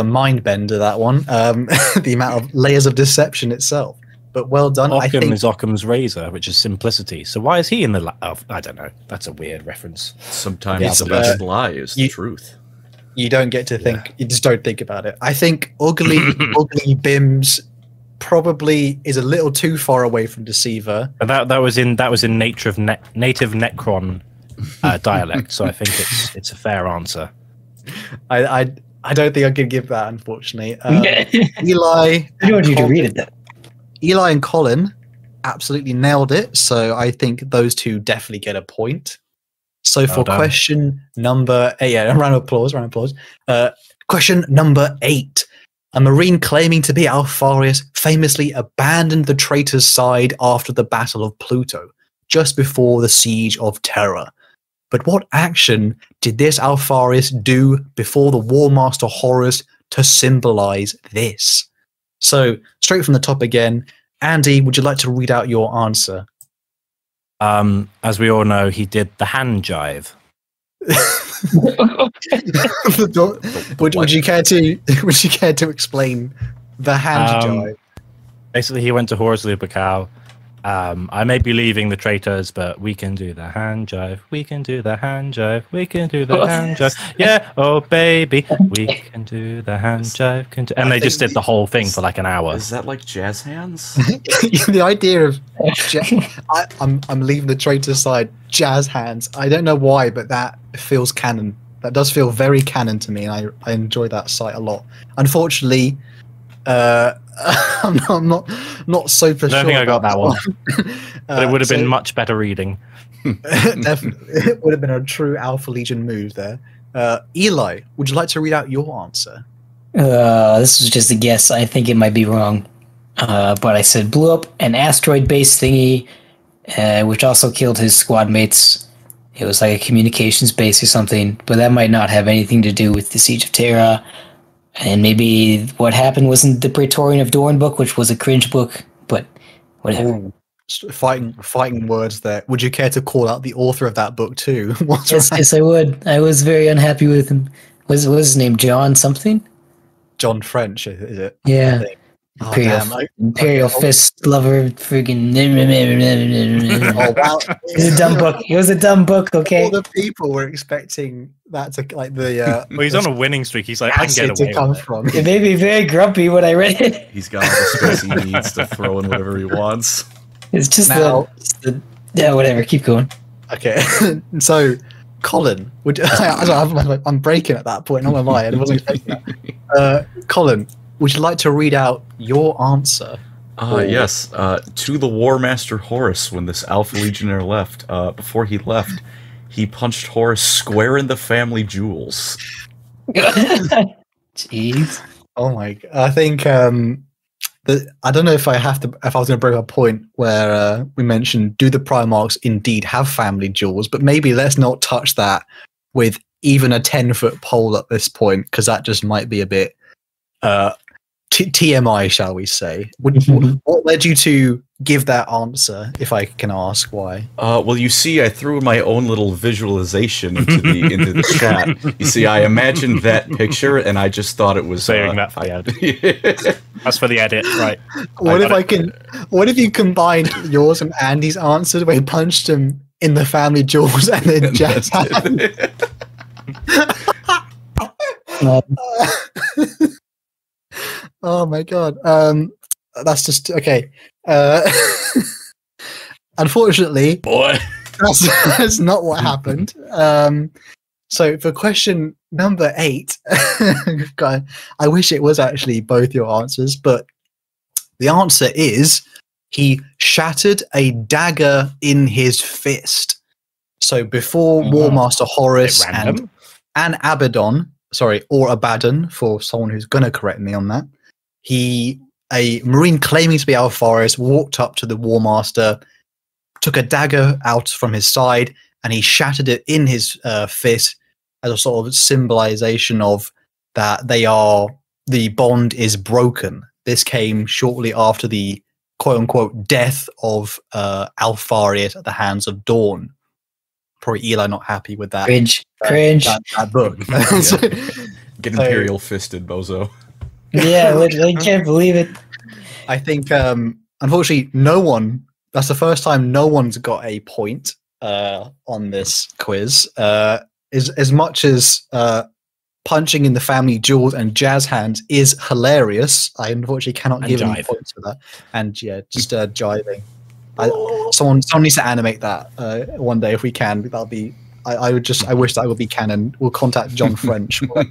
mind bender. That one, the amount of layers of deception itself. But well done. Occam is Occam's razor, which is simplicity. So why is he in the? I don't know. That's a weird reference. Sometimes the best lie is the truth. You don't get to think. You just don't think about it. I think ugly Bims probably is a little too far away from Deceiver. But that was in native Necron dialect. So I think it's a fair answer. I don't think I could give that, unfortunately. Eli, I want you to read it though. Eli and Colin absolutely nailed it, so I think those two definitely get a point. So for question number 8, a round of applause. Question number 8. A Marine claiming to be Alpharius famously abandoned the traitor's side after the Battle of Pluto, just before the Siege of Terra. But what action did this Alpharius do before the Warmaster horrors to symbolize this? So, straight from the top again, Andy, would you like to read out your answer? As we all know, he did the hand jive. would you care to explain the hand jive? Basically, he went to Horus Lupercal I may be leaving the traitors, but we can do the hand jive. We can do the hand jive. We can do the hand jive. Yeah, oh baby, we can do the hand jive. And they just did the whole thing for like an hour. Is that like jazz hands? The idea of I'm leaving the traitor side, jazz hands. I don't know why, but that feels canon. That does feel very canon to me, and I enjoy that site a lot. Unfortunately, I'm not super sure. I don't think I got that one. But it would have been much better reading. Definitely. It would have been a true Alpha Legion move there. Eli, would you like to read out your answer? This was just a guess. I think it might be wrong. But I said blew up an asteroid-based thingy, which also killed his squad mates. It was like a communications base or something, but that might not have anything to do with the Siege of Terra. And maybe what happened wasn't the Praetorian of Dorn book, which was a cringe book, but whatever. Fighting words there. Would you care to call out the author of that book too? Yes, I would. I was very unhappy with him. What was his name? John something? John French, is it? Yeah. Imperial Fist lover, friggin'. Oh wow! It was a dumb book. It was a dumb book. Okay. All the people were expecting that to like the. Well, he's on a winning streak. He's like, I can get away to come with it. from. It made me very grumpy when I read it. He's got all the space he needs to throw in whatever he wants. It's just Now- yeah, whatever. Keep going. Okay, so Colin, I'm breaking at that point. Not gonna lie, I wasn't expecting that. Colin, would you like to read out your answer? Yes. To the War Master Horus, when this Alpha Legionnaire left, before he left, he punched Horus square in the family jewels. Jeez. Oh my! I think I don't know if I was going to bring up a point where we mentioned do the Primarchs indeed have family jewels, but maybe let's not touch that with even a 10-foot pole at this point, because that just might be a bit TMI, shall we say? What led you to give that answer, if I can ask why? Well, you see, I threw my own little visualization into the chat. You see, I imagined that picture, and I just thought it was Saving that for the edit. That's for the edit, right? What if you combined yours and Andy's answer where he punched him in the family jewels and then jazz hands? Oh my god. That's just okay. Unfortunately, boy, that's not what happened. So for question number 8, God, I wish it was actually both your answers, but the answer is he shattered a dagger in his fist. So before War Master Horus and Abaddon, or Abaddon for someone who's gonna correct me on that, a Marine claiming to be Alpharius walked up to the War Master, took a dagger out from his side, and he shattered it in his fist as a sort of symbolization of that the bond is broken. This came shortly after the quote-unquote death of Alpharius at the hands of Dawn. Probably Eli not happy with that. Cringe. That book. Get Imperial fisted, bozo. Yeah, I can't believe it. I think, unfortunately, that's the first time no one's got a point on this quiz. As much as punching in the family jewels and jazz hands is hilarious, I unfortunately cannot give any points for that. And yeah, just jiving. Someone needs to animate that one day if we can. That'll be. I wish that would be canon. We'll contact John French. What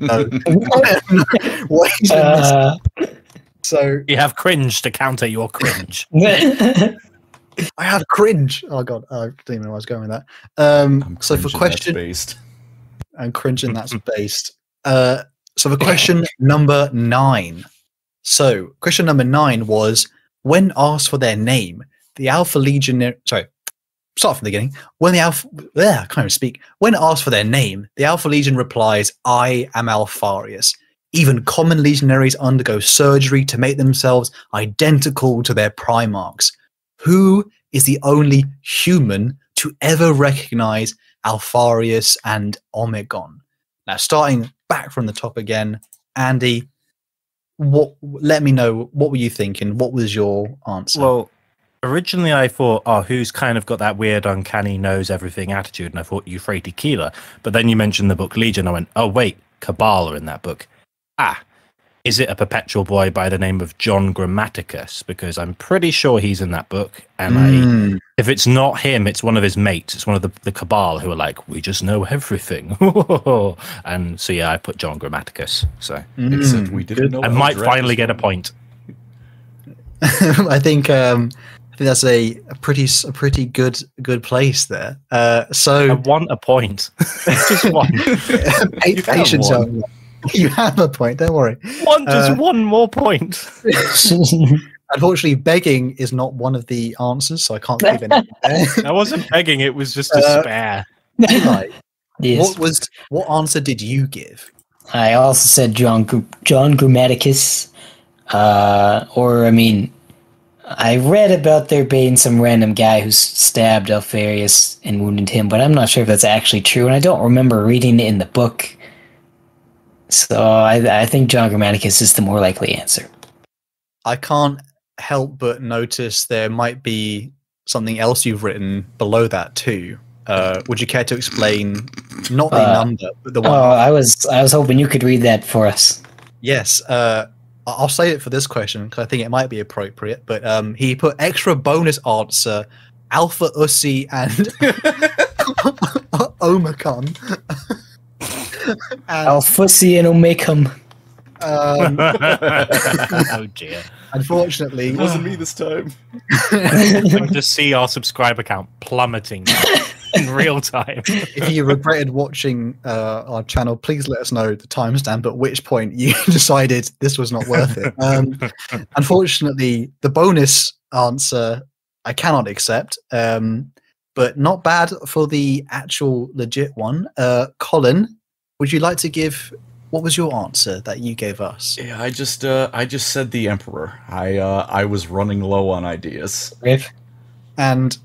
he's been missing. So you have cringe to counter your cringe. I have cringe. Oh god, I didn't even know where I was going with that. So for question based. And cringing that's based. So for question number 9. So question number 9 was when asked for their name, the Alpha Legionnaire. Sorry. Start from the beginning. When I can't even speak. When asked for their name, the Alpha Legion replies, "I am Alpharius." Even common legionaries undergo surgery to make themselves identical to their Primarchs. Who is the only human to ever recognize Alpharius and Omegon? Now, starting back from the top again, Andy, let me know, what were you thinking? What was your answer? Well, Originally, I thought, oh, who's kind of got that weird, uncanny, knows everything attitude? And I thought Euphrates Keeler. But then you mentioned the book Legion. I went, oh, wait, Cabal are in that book. Is it a perpetual boy by the name of John Grammaticus? Because I'm pretty sure he's in that book. And if it's not him, it's one of his mates. It's one of the Cabal who are like, we just know everything. And so, yeah, I put John Grammaticus. So Except we didn't know. I might finally get a point. I think that's a pretty good place there. So I want a point. Just one. Patience. You have a point. Don't worry. Just one more point. Unfortunately, begging is not one of the answers, so I can't give any. I wasn't begging; it was just despair. Eli, Yes. what answer did you give? I also said John Grammaticus. I read about there being some random guy who stabbed Alpharius and wounded him, but I'm not sure if that's actually true, and I don't remember reading it in the book. So I think John Grammaticus is the more likely answer. I can't help but notice there might be something else you've written below that too. Would you care to explain not the number, but the one? Oh, I was hoping you could read that for us. Yes. I'll say it for this question because I think it might be appropriate. But he put extra bonus answer, Alpha Ussi and Omegon. Alpharius and Omegon. Oh dear. Unfortunately, It wasn't me this time. I'm to see our subscriber count plummeting in real time. if you regretted watching our channel, please let us know the timestamp at which point you decided this was not worth it. Unfortunately, the bonus answer I cannot accept, but not bad for the actual legit one. Colin, would you like to give? What was your answer that you gave us? Yeah, I just said the Emperor. I was running low on ideas. Riv? And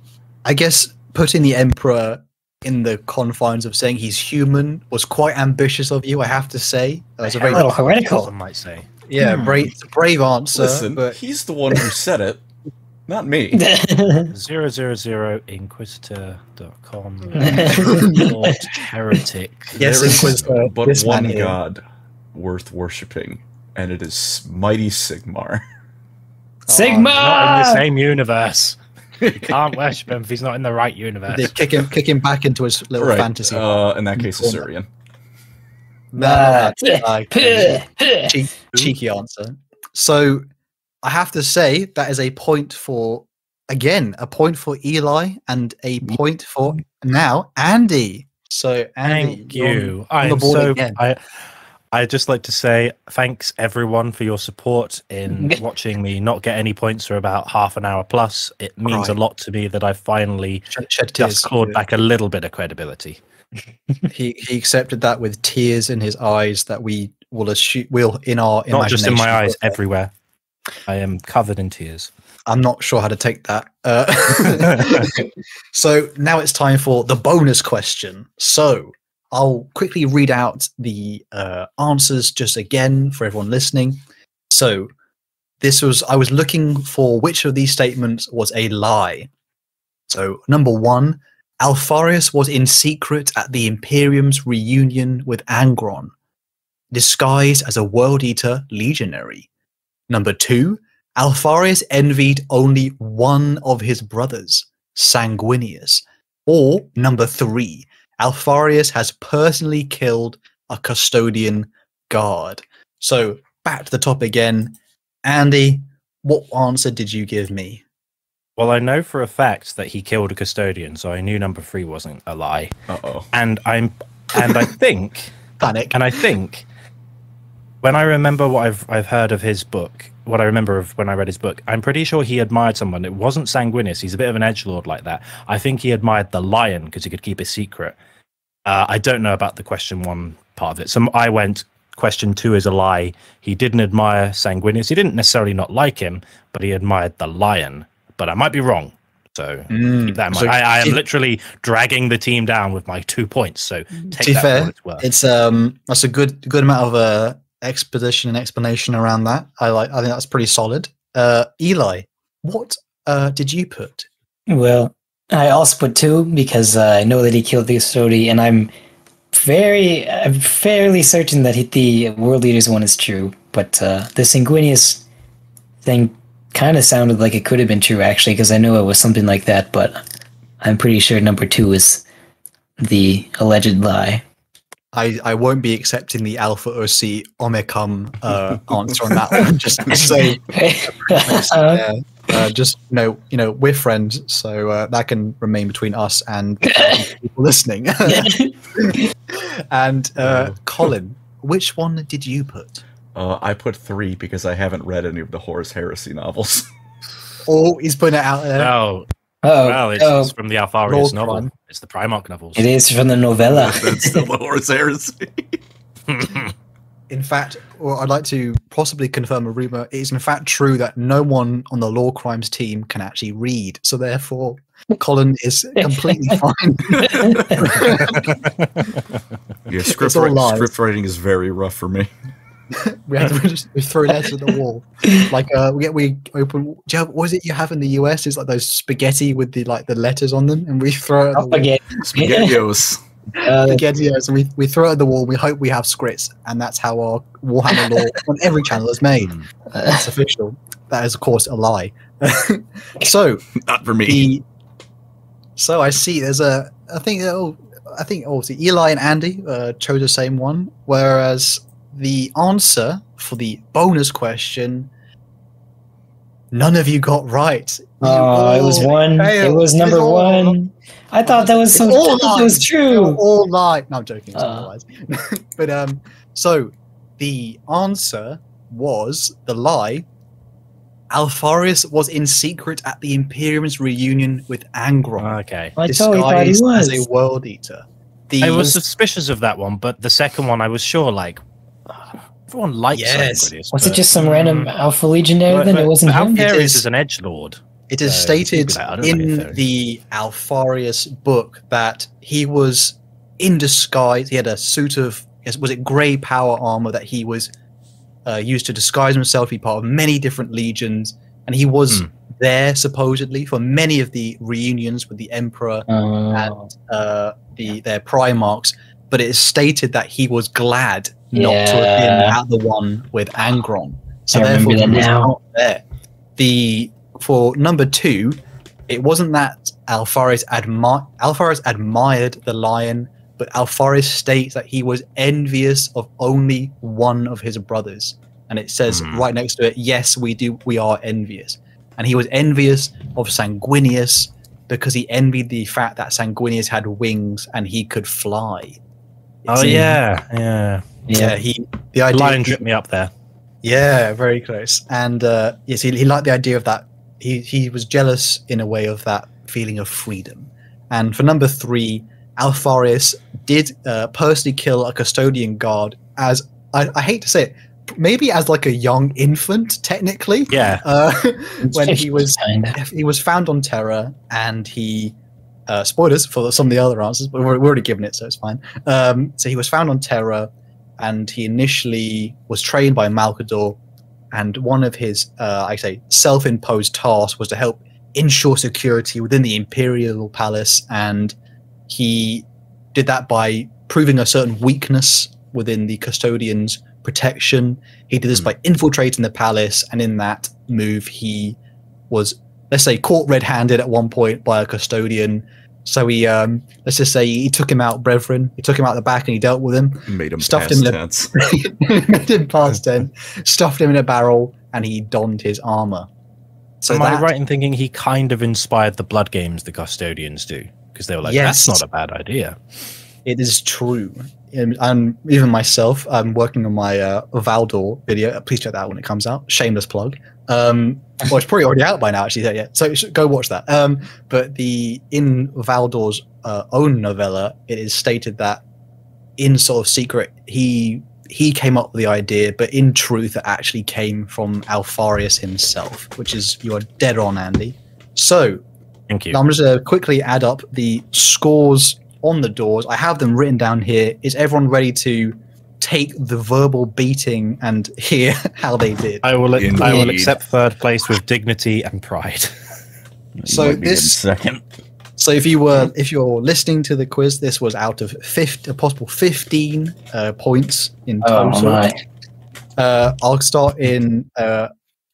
I guess putting the Emperor in the confines of saying he's human was quite ambitious of you, I have to say. That was a very little heretical. I might say. yeah, brave answer. Listen, but he's the one who said it, not me. 000inquisitor.com heretic. Yes, There is Inquisitor, but this one man here. god worth worshipping, and it is mighty Sigmar. Sigma! Not in the same universe. You can't worship him if he's not in the right universe. They kick him back into his little Right. fantasy. In that case, Assyrian. Cheeky answer. So I have to say that is a point for Eli and a point for now Andy. So Andy, Thank you're you. on the I'm board so. again. I'd just like to say thanks everyone for your support in watching me not get any points for about half an hour plus. It means a lot to me that I finally Shed tears. just clawed back a little bit of credibility. He accepted that with tears in his eyes that we will in our Not just in my imagination, eyes, everywhere. I am covered in tears. I'm not sure how to take that. So now it's time for the bonus question. So I'll quickly read out the answers just again for everyone listening. So I was looking for which of these statements was a lie. So number 1, Alpharius was in secret at the Imperium's reunion with Angron, disguised as a World Eater legionary. Number 2, Alpharius envied only one of his brothers, Sanguinius. Or number 3, Alpharius has personally killed a custodian guard. So back to the top again. Andy, what answer did you give me? Well, I know for a fact that he killed a custodian, so I knew number 3 wasn't a lie. Uh-oh. And I think Panic. And I think when I remember what I've heard of his book, what I remember of when I read his book, I'm pretty sure he admired someone. It wasn't Sanguinius. He's a bit of an edgelord like that. I think he admired the lion because he could keep a secret. I don't know about the question 1 part of it. So I went, question 2 is a lie. He didn't admire Sanguinius. He didn't necessarily not like him, but he admired the lion. But I might be wrong. So keep that in mind. So I am literally dragging the team down with my 2 points. So take that for what it's worth. It's that's a good amount of exposition and explanation around that. I think that's pretty solid. Eli, what did you put? Well, I also put 2 because I know that he killed the custodian, and I'm fairly certain that the World Leaders one is true. But the Sanguinius thing kind of sounded like it could have been true, actually, because I know it was something like that, but I'm pretty sure number 2 is the alleged lie. I won't be accepting the Alpharius Omegon answer on that one. Just to say, just we're friends, so that can remain between us and people listening. And Colin, which one did you put? I put 3 because I haven't read any of the Horus Heresy novels. Oh, he's putting it out there. Oh, well, it's from the Alpharius novel. It's the Primarch novels. It is from the novella. That's still the Horus Heresy. In fact, I'd like to possibly confirm a rumor. It is in fact true that no one on the Lorecrimes team can actually read, so therefore Colin is completely fine. Yeah, script writing is very rough for me. we throw letters at the wall. Like we open. Do you have, what is it you have in the US? It's like those spaghetti with the letters on them, and we throw it at the wall. Spaghettios. Spaghettios, and we throw it at the wall. We hope we have scripts, and that's how our Warhammer lore on every channel is made. That's official. That is, of course, a lie. So not for me. So I see. There's I think obviously Eli and Andy chose the same one, whereas the answer for the bonus question, none of you got right. Oh, it was 1. Failed. It was number 1. I thought that was something that was true. All lie. No, I'm joking. Lies. But so the answer was the lie. Alpharius was in secret at the Imperium's reunion with Angron. Okay. I totally thought he was as a World Eater. I was suspicious of that one, but the second one I was sure, like, everyone likes Sanguinius. Was it just some random Alpha Legionary then? It wasn't him? Alpharius is an edgelord. It is stated in the Alpharius book that he was in disguise. He had a suit of, was it grey power armor that he was used to disguise himself to be part of many different legions, and he was there supposedly for many of the reunions with the Emperor and their Primarchs. But it is stated that he was glad not to have been at the one with Angron, so therefore he was not there. For number 2, it wasn't that Alpharius admired the lion, but Alpharius states that he was envious of only one of his brothers, and it says right next to it, "Yes, we are envious." And he was envious of Sanguinius because he envied the fact that Sanguinius had wings and he could fly. Yeah. The idea, lion tripped me up there. Yeah, very close. And yes, he liked the idea of that. He was jealous in a way of that feeling of freedom. And for number 3, Alpharius did personally kill a custodian guard as, I hate to say it, maybe as like a young infant, technically. Yeah. When he was found on Terra, and he spoilers for some of the other answers, but we're already given it, so it's fine. So he was found on Terra, and he initially was trained by Malcador, and one of his self-imposed tasks was to help ensure security within the Imperial Palace, and he did that by proving a certain weakness within the custodian's protection. He did this by infiltrating the palace, and in that move he was, let's say, caught red-handed at one point by a custodian. So he, let's just say, he took him out, brethren. He took him out the back and he dealt with him. Made him stuffed past him tense. Made him past 10. Stuffed him in a barrel, and he donned his armor. So am I right in thinking he kind of inspired the blood games the custodians do? Because they were like, that's not a bad idea. It is true. And even myself, I'm working on my Valdor video. Please check that out when it comes out. Shameless plug. Well, it's probably already out by now, actually. Yeah, so go watch that. But in Valdor's own novella, it is stated that in sort of secret, he came up with the idea, but in truth, it actually came from Alpharius himself, which is, you are dead on, Andy. So, thank you. I'm just going to quickly add up the scores on the doors. I have them written down here. Is everyone ready to take the verbal beating and hear how they did? I will accept third place with dignity and pride. So Might be getting this, second. so if you're listening to the quiz, this was out of a possible 15 points in Oh total. my. I'll start in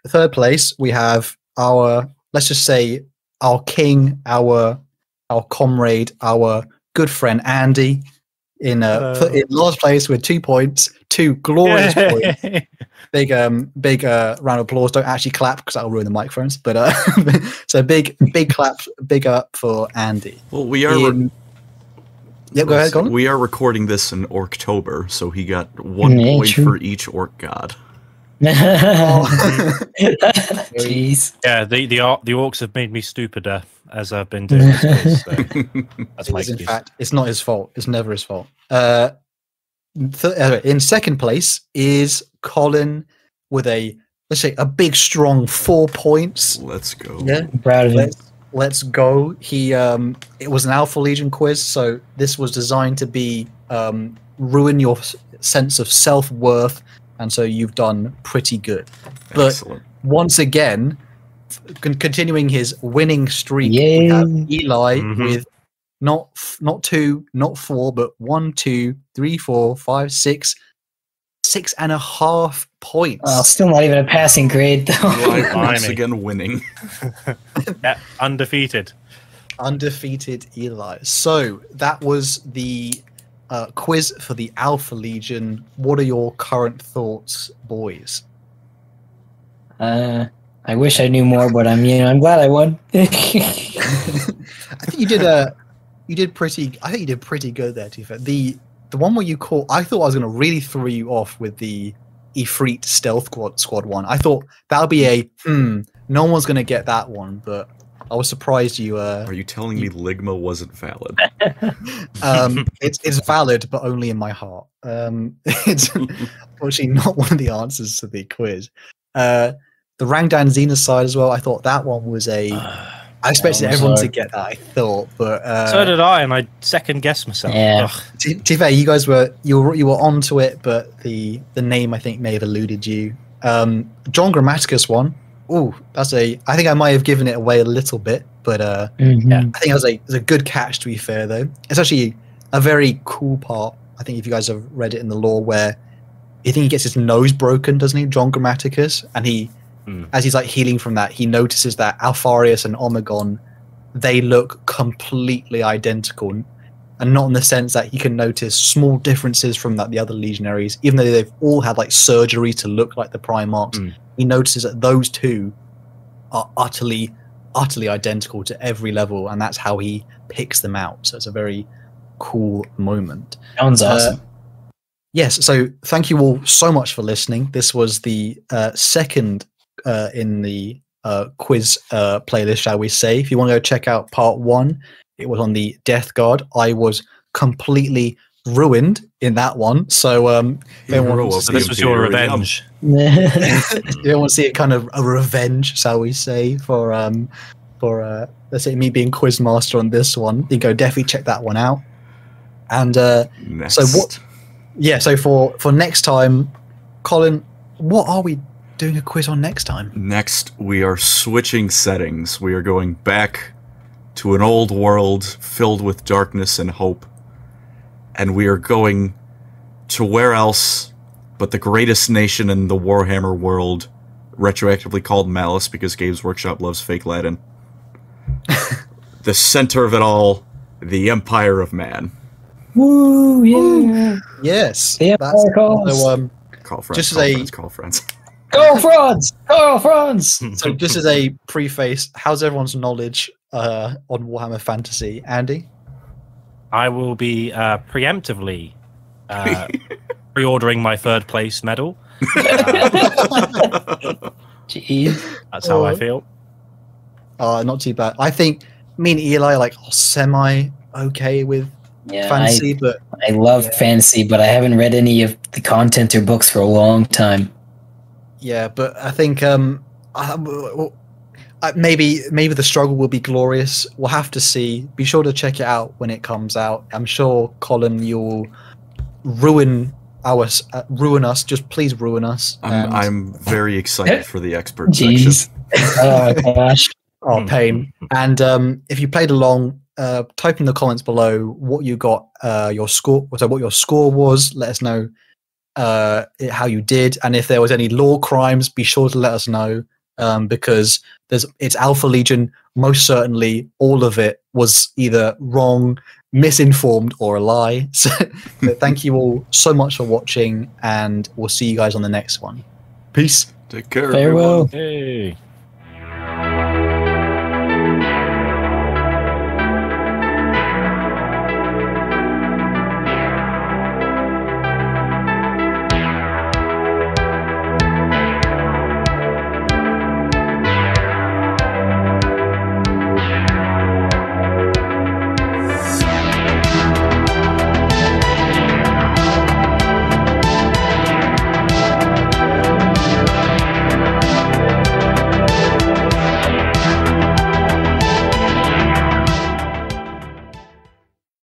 third place. We have our, let's just say, our king, our comrade, our good friend Andy in last place with 2 points, 2 glorious points. Big round of applause. Don't actually clap because that'll ruin the microphones. But so big clap, big up for Andy. Well, we are. Yep, go ahead, Colin. We are recording this in October, so he got 1 Yeah, point true. for each orc god. Jeez. Yeah, the orcs have made me stupider as I've been doing this quiz. So that's my In excuse. fact, it's not his fault. It's never his fault. In second place is Colin with let's say a big strong 4 points. Let's go. Yeah, I'm proud of him. let's go. It was an Alpha Legion quiz, so this was designed to be ruin your sense of self-worth, and so you've done pretty good. But Excellent. once again, continuing his winning streak, Yay. we have Eli Mhm. with not 2, not 4, but 1, 2, 3, 4, 5, 6, 6.5 points. Well, still not even a passing grade, though. Eli once Blimey. again winning. Yeah, undefeated. Undefeated Eli. So that was the quiz for the Alpha Legion. What are your current thoughts, boys? I wish I knew more, but I'm glad I won. I think you did pretty. I think you did pretty good there, to be fair. The one where you caught, I thought I was going to really throw you off with the Ifrit Stealth Squad one. I thought that would be no one's going to get that one, but I was surprised you. Are you telling me Ligma wasn't valid? It's valid, but only in my heart. It's unfortunately not one of the answers to the quiz. The Rangdan Xenocide as well. I thought that one was I expected was everyone to hard. get that. I thought, but So did I, and I second guessed myself. Yeah. Ugh. to be fair, you guys were onto it, but the name I think may have eluded you. John Grammaticus one. Ooh, I think I might have given it away a little bit, but Mhm. Yeah. I think it was a good catch. To be fair, though, it's actually a very cool part. I think if you guys have read it in the lore, where I think he gets his nose broken, doesn't he, John Grammaticus, and as he's like healing from that, he notices that Alpharius and Omegon, they look completely identical, and not in the sense that he can notice small differences from the other legionaries, even though they've all had like surgery to look like the Primarchs. He notices that those two are utterly identical to every level, and that's how he picks them out. So it's a very cool moment. Sounds awesome. Yes, so thank you all so much for listening. This was the second in the quiz playlist, shall we say. If you want to go check out part 1, it was on the Death Guard. I was completely ruined in that one. So So this was your revenge. you don't want to see it kind of a revenge, shall we say, for let's say me being Quizmaster on this one. You go definitely check that one out. And Next. so what? Yeah, so for next time, Colin, what are we doing a quiz on next time? Next, we are switching settings. We are going back to an old world filled with darkness and hope. And we are going to where else but the greatest nation in the Warhammer world, retroactively called Malice because Games Workshop loves fake Latin. The center of it all, the Empire of Man. Woo, yeah. Yes, The that's Empire calls. so. Call friends, Just call as a- friends, call friends. Go France! Go France! So just as a preface, how's everyone's knowledge on Warhammer Fantasy, Andy? I will be preemptively pre-ordering my third place medal. Jeez. That's how I feel. Not too bad. I think me and Eli are like semi okay with Yeah, fantasy, but I love fantasy, but I haven't read any of the content or books for a long time. yeah, but I think maybe the struggle will be glorious. We'll have to see. Be sure to check it out when it comes out. I'm sure, Colin, you'll ruin us. Just please ruin us. I'm very excited for the expert section. Jeez. Oh my gosh. Oh, pain. And if you played along, type in the comments below what you got, your score. So what your score was. Let us know how you did, and if there was any lore crimes, be sure to let us know. Because it's Alpha Legion. Most certainly, all of it was either wrong, misinformed, or a lie. So, thank you all so much for watching, and we'll see you guys on the next one. Peace. Take care, Farewell. everyone. Hey.